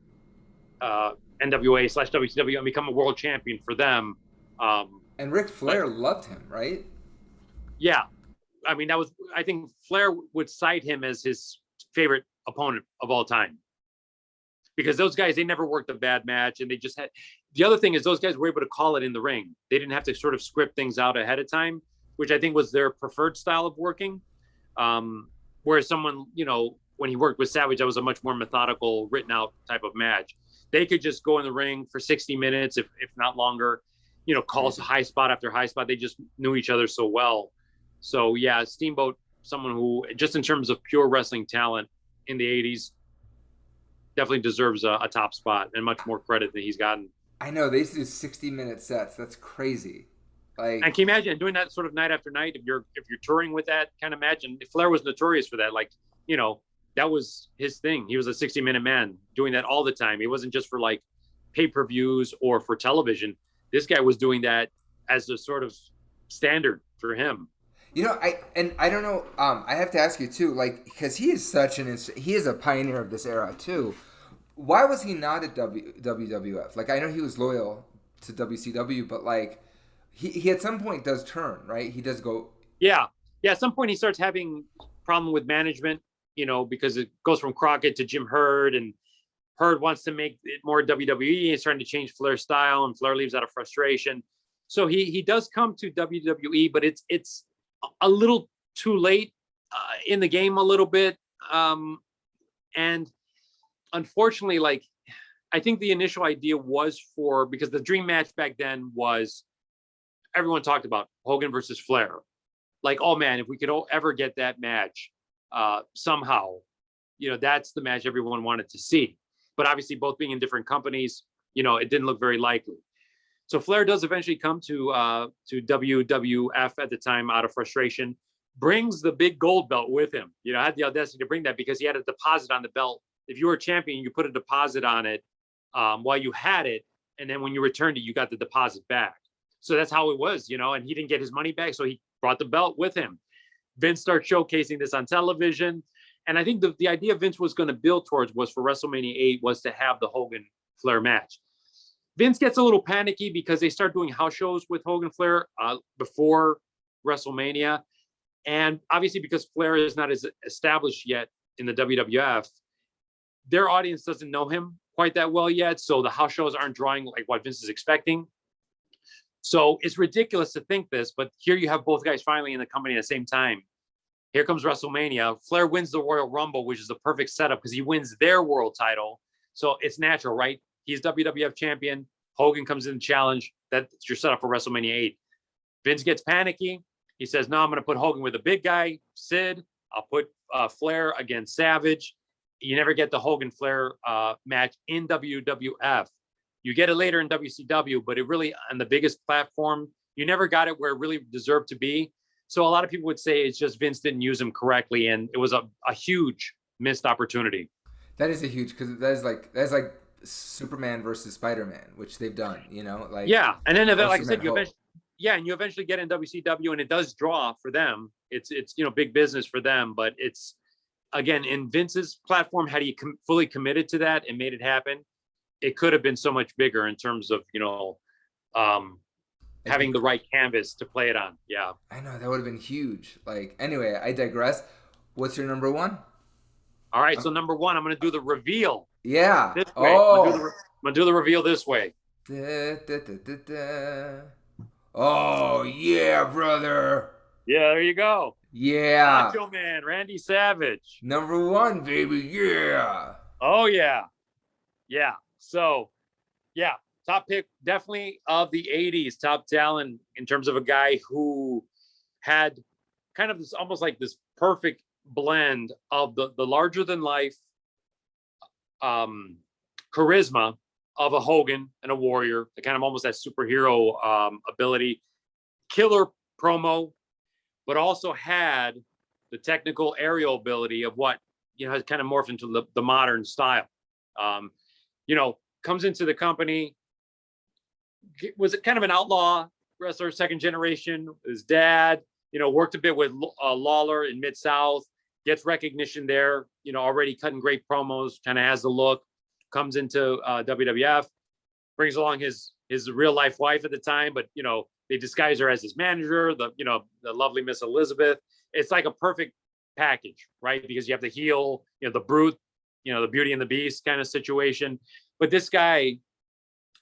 [SPEAKER 2] NWA/WCW and become a world champion for them.
[SPEAKER 1] And Ric Flair loved him, right?
[SPEAKER 2] Yeah. I think Flair would cite him as his favorite opponent of all time, because those guys, they never worked a bad match, and they just had. The other thing is, those guys were able to call it in the ring. They didn't have to sort of script things out ahead of time, which I think was their preferred style of working. Whereas someone, when he worked with Savage, that was a much more methodical, written out type of match. They could just go in the ring for 60 minutes, if not longer, calls high spot after high spot. They just knew each other so well. So yeah, Steamboat, someone who, just in terms of pure wrestling talent in the 80s, definitely deserves a top spot and much more credit than he's gotten.
[SPEAKER 1] I know, they used to do 60-minute sets. That's crazy.
[SPEAKER 2] And can you imagine doing that sort of night after night if you're touring with that kind of match? And Flair was notorious for that. Like, that was his thing. He was a 60-minute man doing that all the time. He wasn't just for like pay-per-views or for television. This guy was doing that as a sort of standard for him.
[SPEAKER 1] I don't know. I have to ask you too, like, because he is he is a pioneer of this era too. Why was he not at WWF? Like, I know he was loyal to WCW, but like he at some point does turn, right? He does go.
[SPEAKER 2] Yeah, yeah. At some point, he starts having problem with management, because it goes from Crockett to Jim Herd, and Herd wants to make it more WWE. He's trying to change Flair's style, and Flair leaves out of frustration. So he does come to WWE, but it's a little too late in the game, a little bit, and unfortunately, like I think the initial idea was because the dream match back then was everyone talked about Hogan versus Flair. Like, oh man, if we could ever get that match somehow, that's the match everyone wanted to see. But obviously, both being in different companies, it didn't look very likely. So Flair does eventually come to WWF at the time out of frustration, brings the big gold belt with him. Had the audacity to bring that because he had a deposit on the belt. If you were a champion, you put a deposit on it while you had it, and then when you returned it, you got the deposit back. So that's how it was, and he didn't get his money back, so he brought the belt with him. Vince started showcasing this on television, and I think the idea Vince was going to build towards was for WrestleMania 8 was to have the Hogan Flair match. Vince gets a little panicky because they start doing house shows with Hogan Flair before WrestleMania, and obviously because Flair is not as established yet in the WWF, their audience doesn't know him quite that well yet, so the house shows aren't drawing like what Vince is expecting. So it's ridiculous to think this, but here you have both guys finally in the company at the same time. Here comes WrestleMania. Flair wins the Royal Rumble, which is the perfect setup because he wins their world title. So it's natural, right? He's WWF champion. Hogan comes in the challenge. That's your setup for WrestleMania 8. Vince gets panicky. He says, no, I'm going to put Hogan with a big guy, Sid. I'll put Flair against Savage. You never get the Hogan-Flair match in WWF. You get it later in WCW, but it really, on the biggest platform, you never got it where it really deserved to be. So a lot of people would say it's just Vince didn't use him correctly, and it was a huge missed opportunity.
[SPEAKER 1] That is a huge, because that's like Superman versus Spider-Man, which they've done. Like
[SPEAKER 2] Yeah, and then like I said,
[SPEAKER 1] Hulk.
[SPEAKER 2] you eventually get in WCW, and it does draw for them. It's big business for them, but it's again in Vince's platform. Had he fully committed to that and made it happen, it could have been so much bigger in terms of having the right canvas to play it on. Yeah,
[SPEAKER 1] I know that would have been huge. Like, anyway, I digress. What's your number one?
[SPEAKER 2] All right, so number one, I'm going to do the reveal.
[SPEAKER 1] Yeah.
[SPEAKER 2] This way.
[SPEAKER 1] Oh.
[SPEAKER 2] I'm going to do the reveal this way.
[SPEAKER 1] Da, da, da, da, da. Oh yeah, brother.
[SPEAKER 2] Yeah, there you go.
[SPEAKER 1] Yeah.
[SPEAKER 2] Macho Man, Randy Savage.
[SPEAKER 1] Number one, baby. Yeah.
[SPEAKER 2] Oh yeah, yeah. So, yeah, top pick definitely of the 80s, top talent in terms of a guy who had kind of this almost like this perfect blend of the larger than life charisma of a Hogan and a Warrior, the kind of almost that superhero ability, killer promo, but also had the technical aerial ability of what has kind of morphed into the modern style. Comes into the company, was kind of an outlaw wrestler, second generation. His dad, worked a bit with Lawler in Mid-South, gets recognition there, already cutting great promos, kind of has the look, comes into WWF, brings along his real life wife at the time, but, they disguise her as his manager, the lovely Miss Elizabeth. It's like a perfect package, right? Because you have the heel, the brute, the Beauty and the Beast kind of situation. But this guy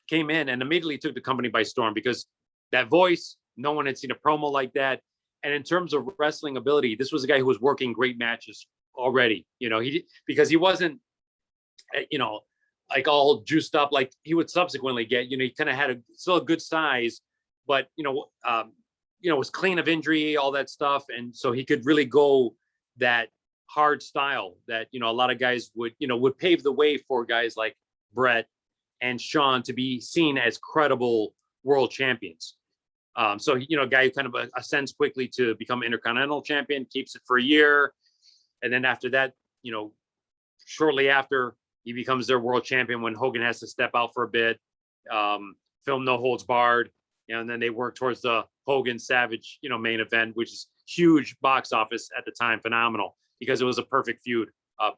[SPEAKER 2] came in and immediately took the company by storm because that voice, no one had seen a promo like that. And in terms of wrestling ability, this was a guy who was working great matches already. Because he wasn't, like all juiced up like he would subsequently get. He kind of had still a good size, but was clean of injury, all that stuff, and so he could really go that hard style that a lot of guys would pave the way for guys like Brett and Shawn to be seen as credible world champions. So a guy who kind of ascends quickly to become Intercontinental champion, keeps it for a year, and then after that, shortly after he becomes their world champion when Hogan has to step out for a bit, film No Holds Barred, and then they work towards the Hogan Savage, main event, which is huge box office at the time, phenomenal because it was a perfect feud,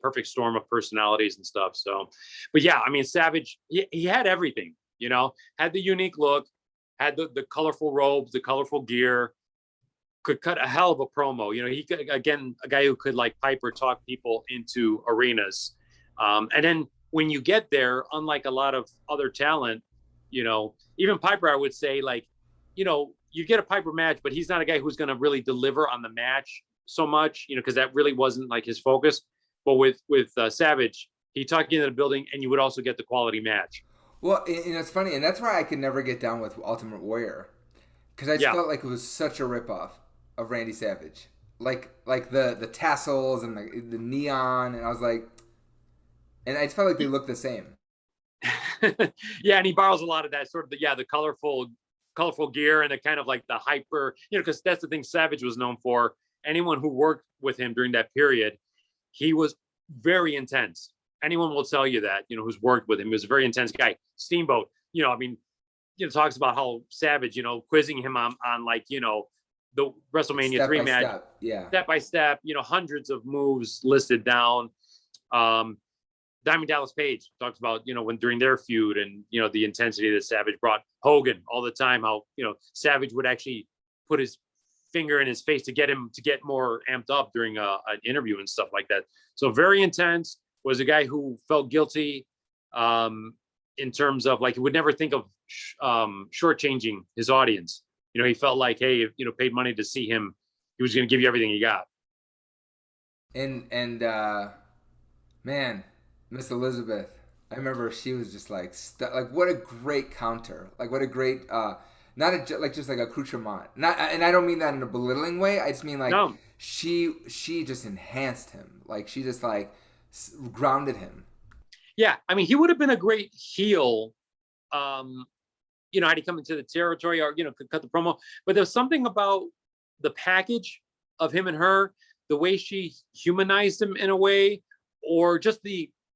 [SPEAKER 2] perfect storm of personalities and stuff. So, but yeah, I mean, Savage, he had everything. You know, had the unique look, had the colorful robes, the colorful gear, could cut a hell of a promo. You know, he could, again, a guy who could like Piper talk people into arenas. And then when you get there, unlike a lot of other talent, you know, even Piper, I would say, like, you know, you get a Piper match, but he's not a guy who's going to really deliver on the match so much, you know, because that really wasn't like his focus. But with Savage, he talked you into the building, and you would also get the quality match.
[SPEAKER 1] Well, and it's funny, and that's why I could never get down with Ultimate Warrior, because I just
[SPEAKER 2] Yeah.
[SPEAKER 1] felt like it was such a ripoff of Randy Savage, like the tassels and the neon, and I was like, and I just felt like they looked the same.
[SPEAKER 2] Yeah, and he borrows a lot of that sort of the colorful gear and the kind of like the hyper, you know, because that's the thing Savage was known for. Anyone who worked with him during that period, he was very intense. Anyone will tell you that, you know, who's worked with him. He was a very intense guy. Steamboat, you know, I mean, you know, talks about how Savage, you know, quizzing him on like, you know, the WrestleMania
[SPEAKER 1] Step
[SPEAKER 2] 3
[SPEAKER 1] by
[SPEAKER 2] match,
[SPEAKER 1] step, yeah.
[SPEAKER 2] step by step, you know, hundreds of moves listed down. Um, Diamond Dallas Page talks about, you know, when during their feud and, you know, the intensity that Savage brought. Hogan all the time, how, you know, Savage would actually put his finger in his face to get him to get more amped up during an interview and stuff like that. So very intense. Was a guy who felt guilty in terms of like he would never think of shortchanging his audience. You know, he felt like, hey, if, you know, paid money to see him, he was going to give you everything he got.
[SPEAKER 1] And man, Miss Elizabeth, I remember she was just like like what a great counter, like what a great not a like just like accoutrement. Not, and I don't mean that in a belittling way. I just mean like
[SPEAKER 2] No,
[SPEAKER 1] she just enhanced him. Like she just like grounded him.
[SPEAKER 2] yeah, I mean, he would have been a great heel. You know, had he come into the territory or, you know, could cut the promo. But there's something about the package of him and her, the way she humanized him in a way, or just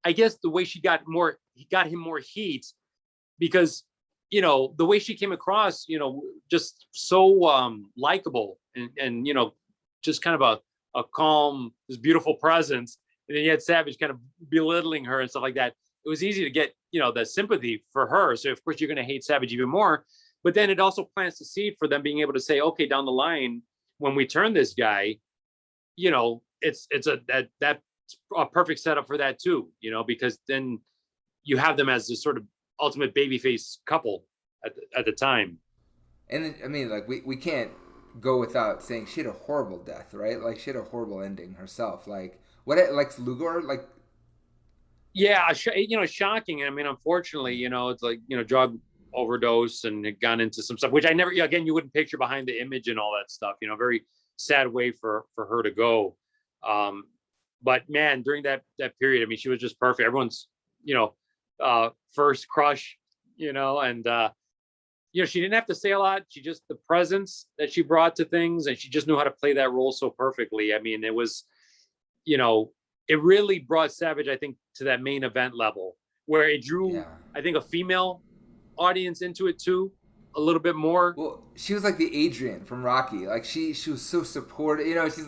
[SPEAKER 2] I guess the way he got him more heat because, you know, the way she came across, you know, just so likable and, you know, just kind of a calm, this beautiful presence. And then you had Savage kind of belittling her and stuff like that. It was easy to get, you know, the sympathy for her. So of course you're going to hate Savage even more. But then it also plants the seed for them being able to say, okay, down the line, when we turn this guy, you know, that's a perfect setup for that too, you know, because then you have them as this sort of ultimate babyface couple at the time.
[SPEAKER 1] And I mean, like we can't go without saying she had a horrible death, right? Like she had a horrible ending herself. Like what, Lex Luger, like
[SPEAKER 2] Yeah, you know, shocking. I mean, unfortunately, you know, it's like, you know, drug overdose and had gone into some stuff, which I never, again, you wouldn't picture behind the image and all that stuff, you know, very sad way for her to go. But man, during that period, I mean, she was just perfect. Everyone's, you know, first crush, you know, and, you know, she didn't have to say a lot. She just, the presence that she brought to things, and she just knew how to play that role so perfectly. I mean, it was, you know, it really brought Savage, I think, to that main event level where it drew,
[SPEAKER 1] yeah.
[SPEAKER 2] I think, a female audience into it too, a little bit more.
[SPEAKER 1] Well, she was like the Adrian from Rocky. Like she was so supportive. You know, she's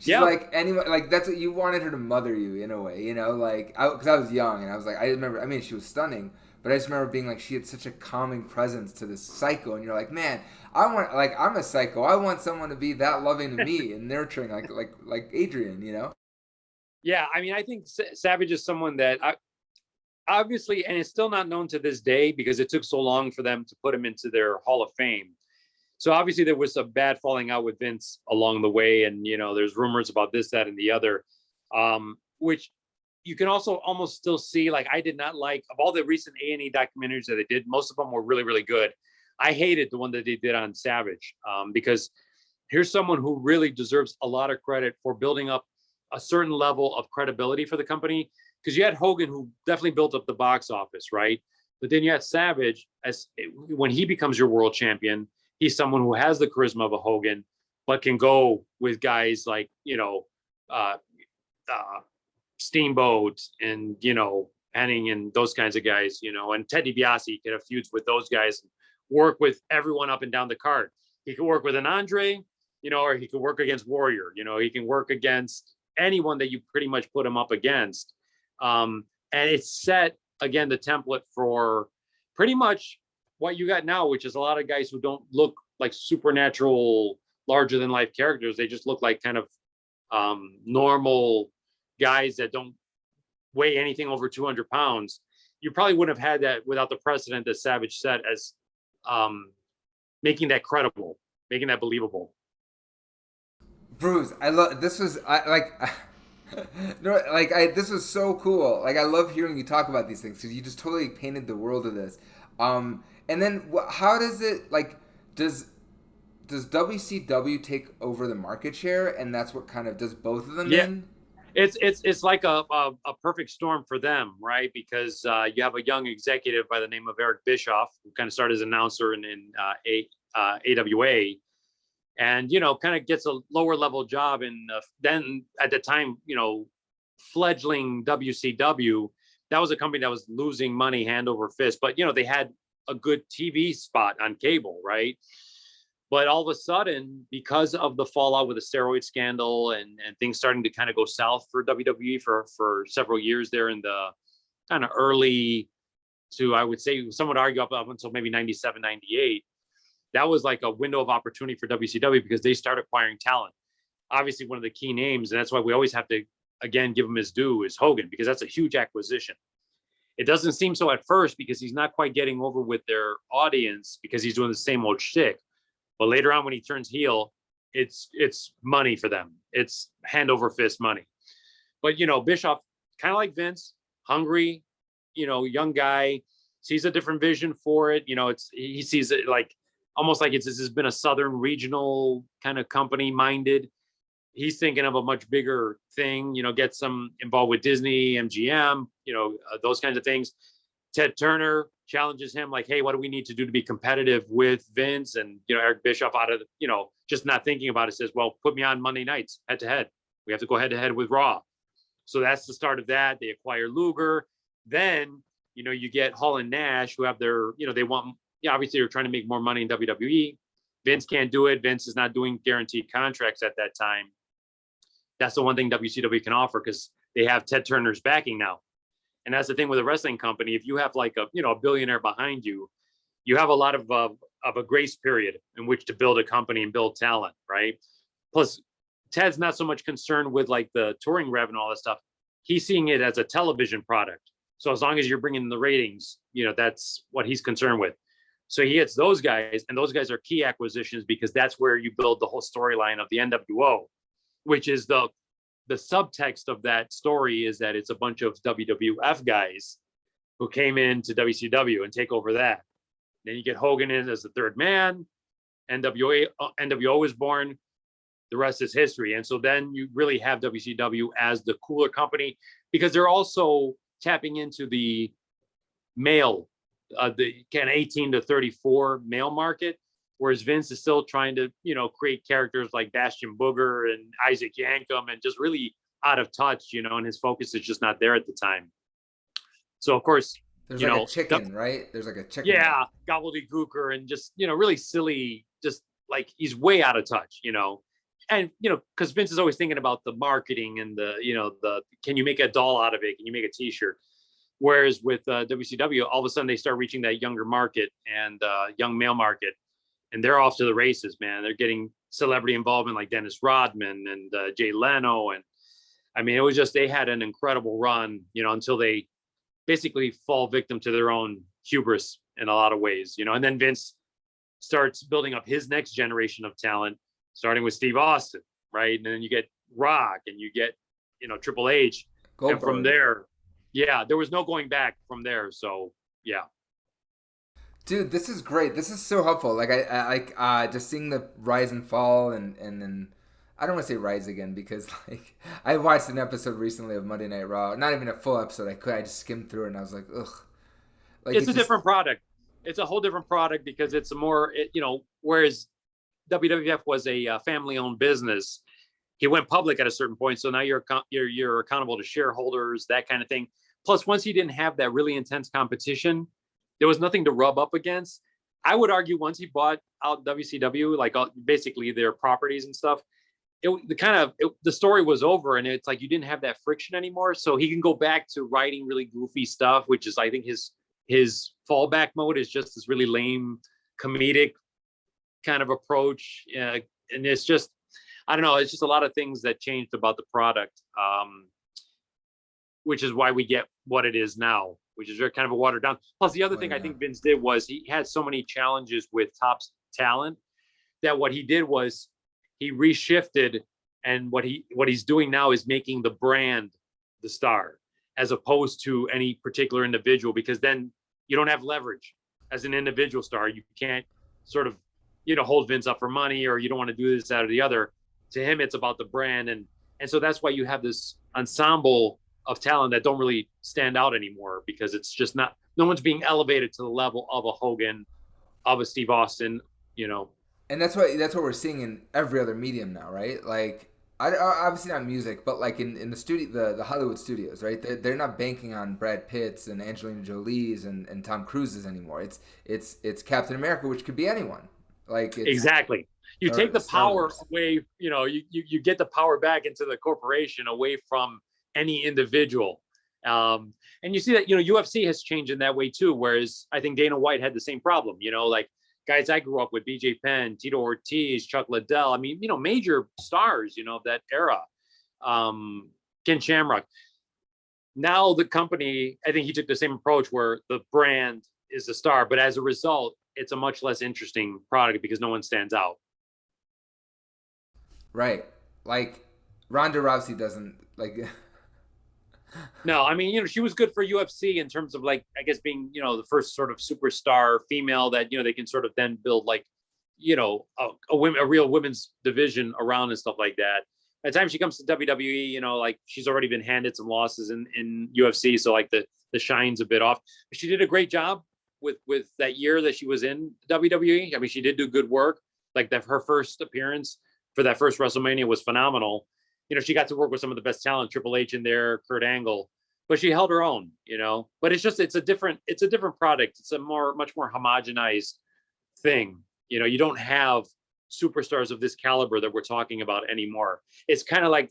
[SPEAKER 2] Yeah.
[SPEAKER 1] like anyone. Like that's what you wanted her to mother you in a way. You know, like because I was young and I was like I remember. I mean, she was stunning, but I just remember being like she had such a calming presence to this psycho, and you're like, man, I want like I'm a psycho. I want someone to be that loving to me and nurturing, like Adrian. You know.
[SPEAKER 2] Yeah. I mean, I think Savage is someone that obviously, and it's still not known to this day because it took so long for them to put him into their Hall of Fame. So obviously there was a bad falling out with Vince along the way. And, you know, there's rumors about this, that, and the other, which you can also almost still see. Like, I did not like, of all the recent A&E documentaries that they did, most of them were really, really good. I hated the one that they did on Savage because here's someone who really deserves a lot of credit for building up a certain level of credibility for the company. Because you had Hogan, who definitely built up the box office, right? But then you had Savage, as when he becomes your world champion, he's someone who has the charisma of a Hogan, but can go with guys like, you know, uh, Steamboat and, you know, Henning and those kinds of guys, you know, and Ted DiBiase could have feuds with those guys, and work with everyone up and down the card. He could work with an Andre, you know, or he could work against Warrior, you know, he can work against anyone that you pretty much put him up against. And it set again the template for pretty much what you got now, which is a lot of guys who don't look like supernatural, larger than life characters. They just look like kind of normal guys that don't weigh anything over 200 pounds. You probably wouldn't have had that without the precedent that Savage set as making that credible, making that believable.
[SPEAKER 1] Bruce, I love this. Was I like? No, like this was so cool. Like I love hearing you talk about these things because you just totally painted the world of this. And then how does it like? Does WCW take over the market share, and that's what kind of does both of them
[SPEAKER 2] Yeah,
[SPEAKER 1] in?
[SPEAKER 2] it's like a perfect storm for them, right? Because you have a young executive by the name of Eric Bischoff, who kind of started as an announcer in AWA, and kind of gets a lower level job. And then at the time, fledgling WCW, that was a company that was losing money hand over fist, but they had a good TV spot on cable, right? But all of a sudden, because of the fallout with the steroid scandal and things starting to kind of go south for WWE for several years there in the kind of early to, I would say, some would argue up until maybe 97, 98, that was like a window of opportunity for WCW because they started acquiring talent. Obviously, one of the key names, and that's why we always have to, again, give him his due, is Hogan, because that's a huge acquisition. It doesn't seem so at first because he's not quite getting over with their audience because he's doing the same old shtick. But later on, when he turns heel, it's money for them. It's hand over fist money. But Bischoff, kind of like Vince, hungry, young guy, sees a different vision for it. He sees it like almost like this has been a Southern regional kind of company minded. He's thinking of a much bigger thing. Get some involved with Disney, MGM, those kinds of things. Ted Turner challenges him like, hey, what do we need to do to be competitive with Vince? And, Eric Bischoff out of, just not thinking about it says, well, put me on Monday nights head to head. We have to go head to head with Raw. So that's the start of that. They acquire Luger. Then, you get Hall and Nash who have their, they want, obviously they're trying to make more money in WWE. Vince can't do it. Vince is not doing guaranteed contracts at that time. That's the one thing WCW can offer because they have Ted Turner's backing now. And that's the thing with a wrestling company. If you have like a billionaire behind you, you have a lot of a grace period in which to build a company and build talent, right? Plus, Ted's not so much concerned with like the touring revenue and all that stuff. He's seeing it as a television product. So as long as you're bringing the ratings, that's what he's concerned with. So he hits those guys, and those guys are key acquisitions because that's where you build the whole storyline of the NWO, which is the subtext of that story is that it's a bunch of WWF guys who came into WCW and take over that. Then you get Hogan in as the third man. NWO is born. The rest is history. And so then you really have WCW as the cooler company because they're also tapping into the male, the kind of 18 to 34 male market. Whereas Vince is still trying to, create characters like Bastion Booger and Isaac Yankem and just really out of touch, and his focus is just not there at the time. So, of course,
[SPEAKER 1] there's like a chicken, right? There's like a chicken.
[SPEAKER 2] Yeah, gobbledygooker and just, really silly, just like he's way out of touch, And, because Vince is always thinking about the marketing and the can you make a doll out of it? Can you make a T-shirt? Whereas with WCW, all of a sudden they start reaching that younger market and young male market. And they're off to the races, man. They're getting celebrity involvement like Dennis Rodman and Jay Leno. And I mean, it was just, they had an incredible run, until they basically fall victim to their own hubris in a lot of ways, and then Vince starts building up his next generation of talent, starting with Steve Austin, right? And then you get Rock and you get, Triple H. Goldberg. And from there, there was no going back from there. So, yeah.
[SPEAKER 1] Dude, this is great. This is so helpful. Like I just seeing the rise and fall, and then I don't want to say rise again because like I watched an episode recently of Monday Night Raw. Not even a full episode. I just skimmed through it and I was like, ugh. Like
[SPEAKER 2] it's a different product. It's a whole different product because it's a more, whereas WWF was a family-owned business. He went public at a certain point, so now you're accountable to shareholders, that kind of thing. Plus, once he didn't have that really intense competition, there was nothing to rub up against. I would argue once he bought out WCW, like basically their properties and stuff, the story was over, and it's like you didn't have that friction anymore. So he can go back to writing really goofy stuff, which is I think his his fallback mode is just this really lame comedic kind of approach. And it's just, I don't know, it's just a lot of things that changed about the product, which is why we get what it is now, which is kind of a watered down. Plus, the other thing I think Vince did was he had so many challenges with top talent that what he did was he reshifted, and what he's doing now is making the brand the star, as opposed to any particular individual, because then you don't have leverage as an individual star. You can't sort of, hold Vince up for money, or you don't want to do this, that, or the other. To him, it's about the brand. And so that's why you have this ensemble of talent that don't really stand out anymore, because it's just no one's being elevated to the level of a Hogan, of a Steve Austin,
[SPEAKER 1] And that's what we're seeing in every other medium now, right? Like, obviously not music, but like in the studio, the Hollywood studios, right? They're not banking on Brad Pitt's and Angelina Jolie's and Tom Cruise's anymore. It's Captain America, which could be anyone. Like,
[SPEAKER 2] exactly. You take the power away. You get the power back into the corporation, away from any individual. And you see that UFC has changed in that way too. Whereas I think Dana White had the same problem. Like guys I grew up with, BJ Penn, Tito Ortiz, Chuck Liddell. I mean, major stars, of that era. Ken Shamrock. Now the company, I think he took the same approach where the brand is the star, but as a result, it's a much less interesting product because no one stands out.
[SPEAKER 1] Right. Like Ronda Rousey doesn't like.
[SPEAKER 2] No, I mean, she was good for UFC in terms of like, I guess being, the first sort of superstar female that, they can sort of then build like, a real women's division around and stuff like that. By the time she comes to WWE, like she's already been handed some losses in UFC. So like the shine's a bit off. But she did a great job with that year that she was in WWE. I mean, she did do good work. Like her first appearance for that first WrestleMania was phenomenal. She got to work with some of the best talent, Triple H in there, Kurt Angle, but she held her own, but it's a different product. It's a much more homogenized thing. You don't have superstars of this caliber that we're talking about anymore. It's kind of like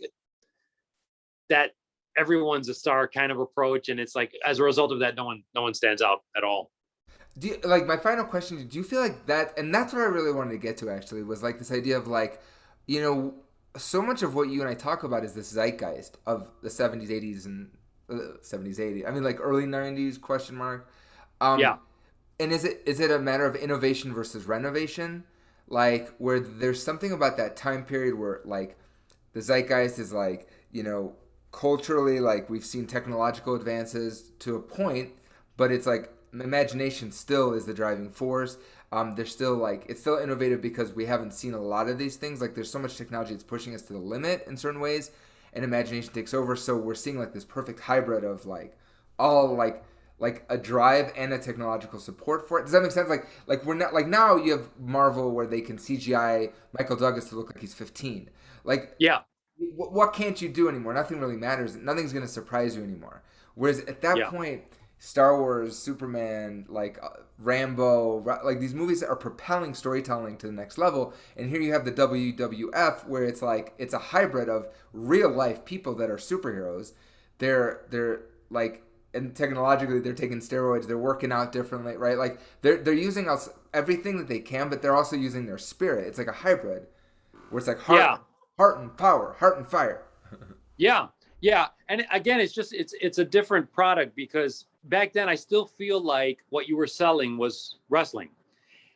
[SPEAKER 2] that everyone's a star kind of approach. And it's like, as a result of that, no one stands out at all.
[SPEAKER 1] Do you, like my final question? Do you feel like that? And that's what I really wanted to get to. Actually, was like this idea of like, so much of what you and I talk about is this zeitgeist of the 70s, 80s, and 70s, 80s. I mean, like early 90s, question mark.
[SPEAKER 2] Yeah.
[SPEAKER 1] And is it a matter of innovation versus renovation? Like, where there's something about that time period where, like, the zeitgeist is like, culturally, like, we've seen technological advances to a point, but it's like imagination still is the driving force. They're still like, it's still innovative because we haven't seen a lot of these things. Like there's so much technology that's pushing us to the limit in certain ways, and imagination takes over. So we're seeing like this perfect hybrid of like all like a drive and a technological support for it. Does that make sense? Like we're not like now you have Marvel where they can CGI Michael Douglas to look like he's 15. Like
[SPEAKER 2] yeah,
[SPEAKER 1] what can't you do anymore? Nothing really matters. Nothing's gonna surprise you anymore. Whereas at that point, Star Wars, Superman, like Rambo, like these movies are propelling storytelling to the next level. And here you have the WWF, where it's like it's a hybrid of real life people that are superheroes. They're like, and technologically they're taking steroids. They're working out differently, right? Like they're using everything that they can, but they're also using their spirit. It's like a hybrid, where it's like heart and power, heart and fire.
[SPEAKER 2] Yeah, and again, it's a different product, because back then I still feel like what you were selling was wrestling,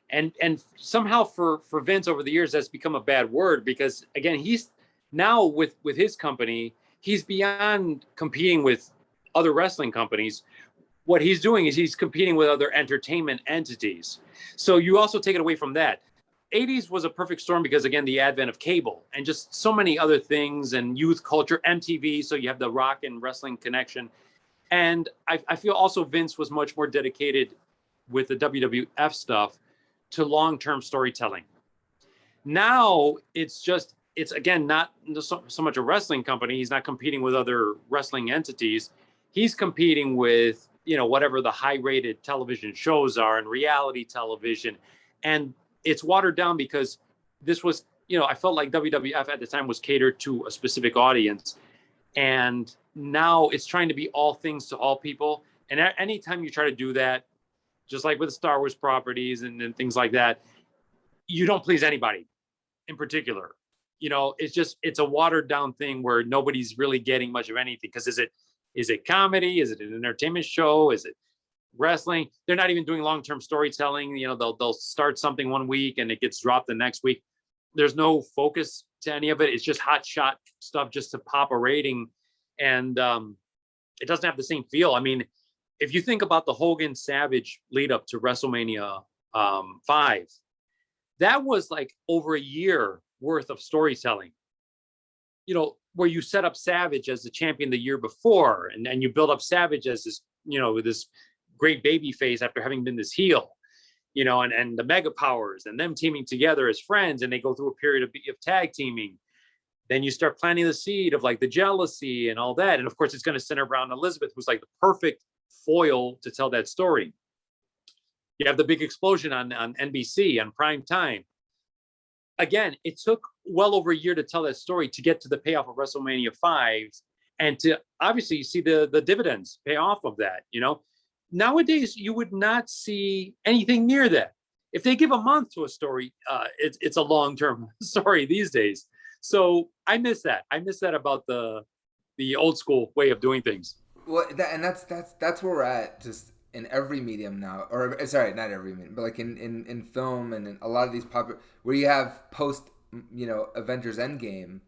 [SPEAKER 2] and somehow for Vince over the years that's become a bad word, because again he's now with his company, he's beyond competing with other wrestling companies. What he's doing is he's competing with other entertainment entities. So you also take it away from that. 80s was a perfect storm because, again, the advent of cable and just so many other things, and youth culture, MTV. So you have the rock and wrestling connection. And I feel also Vince was much more dedicated with the WWF stuff to long-term storytelling. Now it's again, not so much a wrestling company. He's not competing with other wrestling entities. He's competing with, whatever the high-rated television shows are and reality television. And it's watered down because this was, I felt like WWF at the time was catered to a specific audience. And now it's trying to be all things to all people. And anytime you try to do that, just like with Star Wars properties and things like that, you don't please anybody in particular. It's a watered down thing where nobody's really getting much of anything. Because is it comedy? Is it an entertainment show? Is it wrestling? They're not even doing long-term storytelling. They'll start something one week and it gets dropped the next week. There's no focus to any of it. It's just hot shot stuff just to pop a rating. And it doesn't have the same feel. I mean, if you think about the Hogan Savage lead up to WrestleMania 5, that was like over a year worth of storytelling, where you set up Savage as the champion the year before, and you build up Savage as this, this great baby face after having been this heel, and the Mega Powers and them teaming together as friends, and they go through a period of tag teaming. Then you start planting the seed of like the jealousy and all that. And of course, it's going to center around Elizabeth, who's like the perfect foil to tell that story. You have the big explosion on NBC on prime time. Again, it took well over a year to tell that story to get to the payoff of WrestleMania 5 and to obviously see the dividends pay off of that. Nowadays, you would not see anything near that. If they give a month to a story, it's a long-term story these days. So I miss that. I miss that about the old school way of doing things.
[SPEAKER 1] Well, that's where we're at, just in every medium now, or sorry, not every medium, but like in film and in a lot of these popular, where you have post, Avengers Endgame,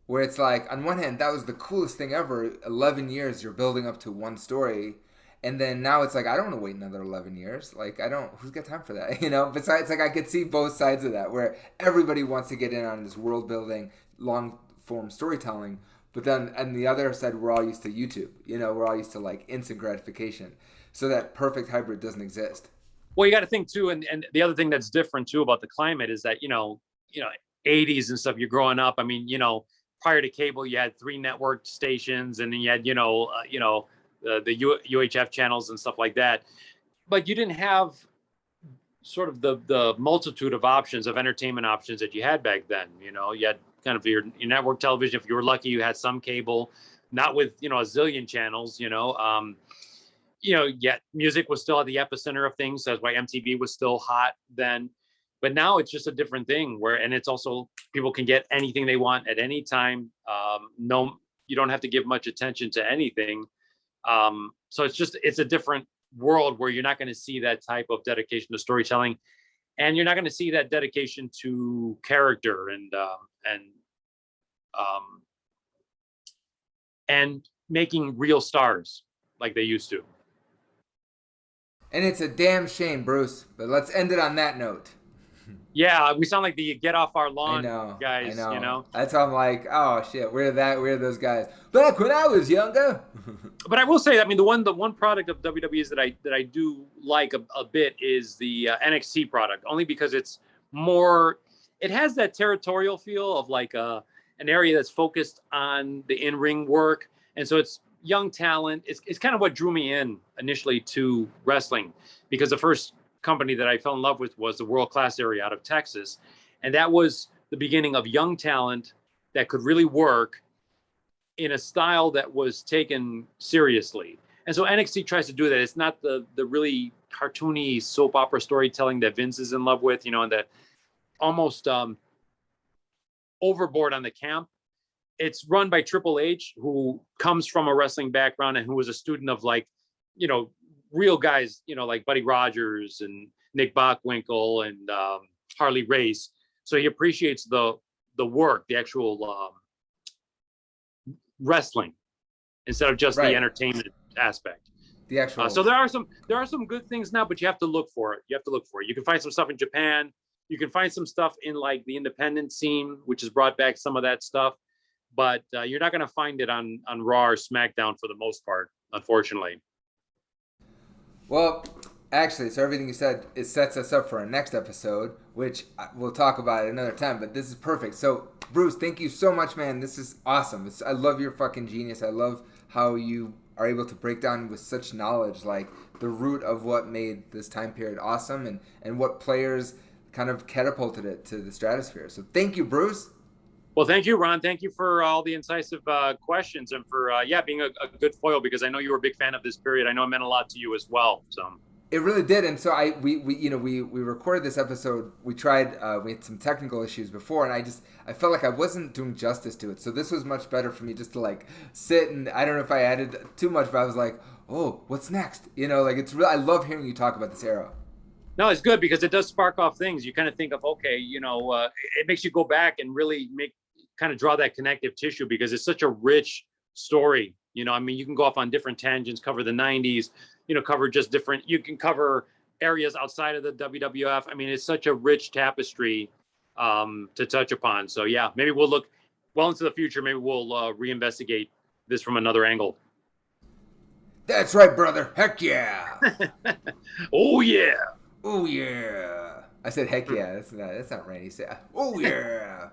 [SPEAKER 1] where it's like, on one hand, that was the coolest thing ever. 11 years you're building up to one story, and then now it's like, I don't want to wait another 11 years. Like, who's got time for that? Besides, like, I could see both sides of that, where everybody wants to get in on this world building, long form storytelling. But then on the other side, we're all used to YouTube. We're all used to like instant gratification. So that perfect hybrid doesn't exist.
[SPEAKER 2] Well, you got to think too, and the other thing that's different too about the climate is that 80s and stuff. You're growing up. I mean, prior to cable, you had 3 network stations, and then you had the UHF channels and stuff like that. But you didn't have sort of the multitude of options, of entertainment options that you had back then. You had kind of your network television. If you were lucky, you had some cable, not with a zillion channels. Yet music was still at the epicenter of things. That's why MTV was still hot then. But now it's just a different thing and it's also, people can get anything they want at any time. No, you don't have to give much attention to anything. So it's a different world where you're not going to see that type of dedication to storytelling, and you're not going to see that dedication to character and making real stars like they used to.
[SPEAKER 1] And it's a damn shame, Bruce. But let's end it on that note.
[SPEAKER 2] Yeah, we sound like the get off our lawn guys.
[SPEAKER 1] I know. That's how I'm like, oh shit, we're those guys. Back when I was younger.
[SPEAKER 2] But I will say, I mean, the one product of WWE's that I do like a bit is the NXT product, only because it's more. It has that territorial feel of like an area that's focused on the in-ring work, and so it's young talent. It's kind of what drew me in initially to wrestling, because the first company that I fell in love with was the World Class area out of Texas, and that was the beginning of young talent that could really work in a style that was taken seriously. And so NXT tries to do that. It's not the really cartoony soap opera storytelling that Vince is in love with, and that almost overboard on the camp. It's run by Triple H, who comes from a wrestling background and who was a student of real guys, like Buddy Rogers and Nick Bockwinkel and Harley Race. So he appreciates the work, the actual wrestling, instead of just the entertainment aspect.
[SPEAKER 1] The actual.
[SPEAKER 2] So there are some good things now, but you have to look for it. You can find some stuff in Japan. You can find some stuff in like the independent scene, which has brought back some of that stuff. But you're not going to find it on Raw or SmackDown for the most part, unfortunately.
[SPEAKER 1] Well, actually, so everything you said, it sets us up for our next episode, which we'll talk about at another time, but this is perfect. So, Bruce, thank you so much, man. This is awesome. I love your fucking genius. I love how you are able to break down with such knowledge, like, the root of what made this time period awesome and what players kind of catapulted it to the stratosphere. So, thank you, Bruce.
[SPEAKER 2] Well, thank you, Ron. Thank you for all the incisive questions and for, being a good foil, because I know you were a big fan of this period. I know it meant a lot to you as well. So,
[SPEAKER 1] It really did, and so we recorded this episode. We tried we had some technical issues before, and I felt like I wasn't doing justice to it. So this was much better for me just to like sit, and I don't know if I added too much, but I was like, oh, what's next? Like it's real. I love hearing you talk about this era.
[SPEAKER 2] No, it's good because it does spark off things. You kind of think of, okay, it makes you go back and really kind of draw that connective tissue because it's such a rich story. I mean, you can go off on different tangents, cover the 90s, cover just different, you can cover areas outside of the WWF. I mean, it's such a rich tapestry to touch upon. So yeah, maybe we'll look well into the future. Maybe we'll reinvestigate this from another angle.
[SPEAKER 1] That's right, brother. Heck yeah.
[SPEAKER 2] Oh yeah.
[SPEAKER 1] Oh yeah. I said heck yeah. That's not Randy. Oh yeah.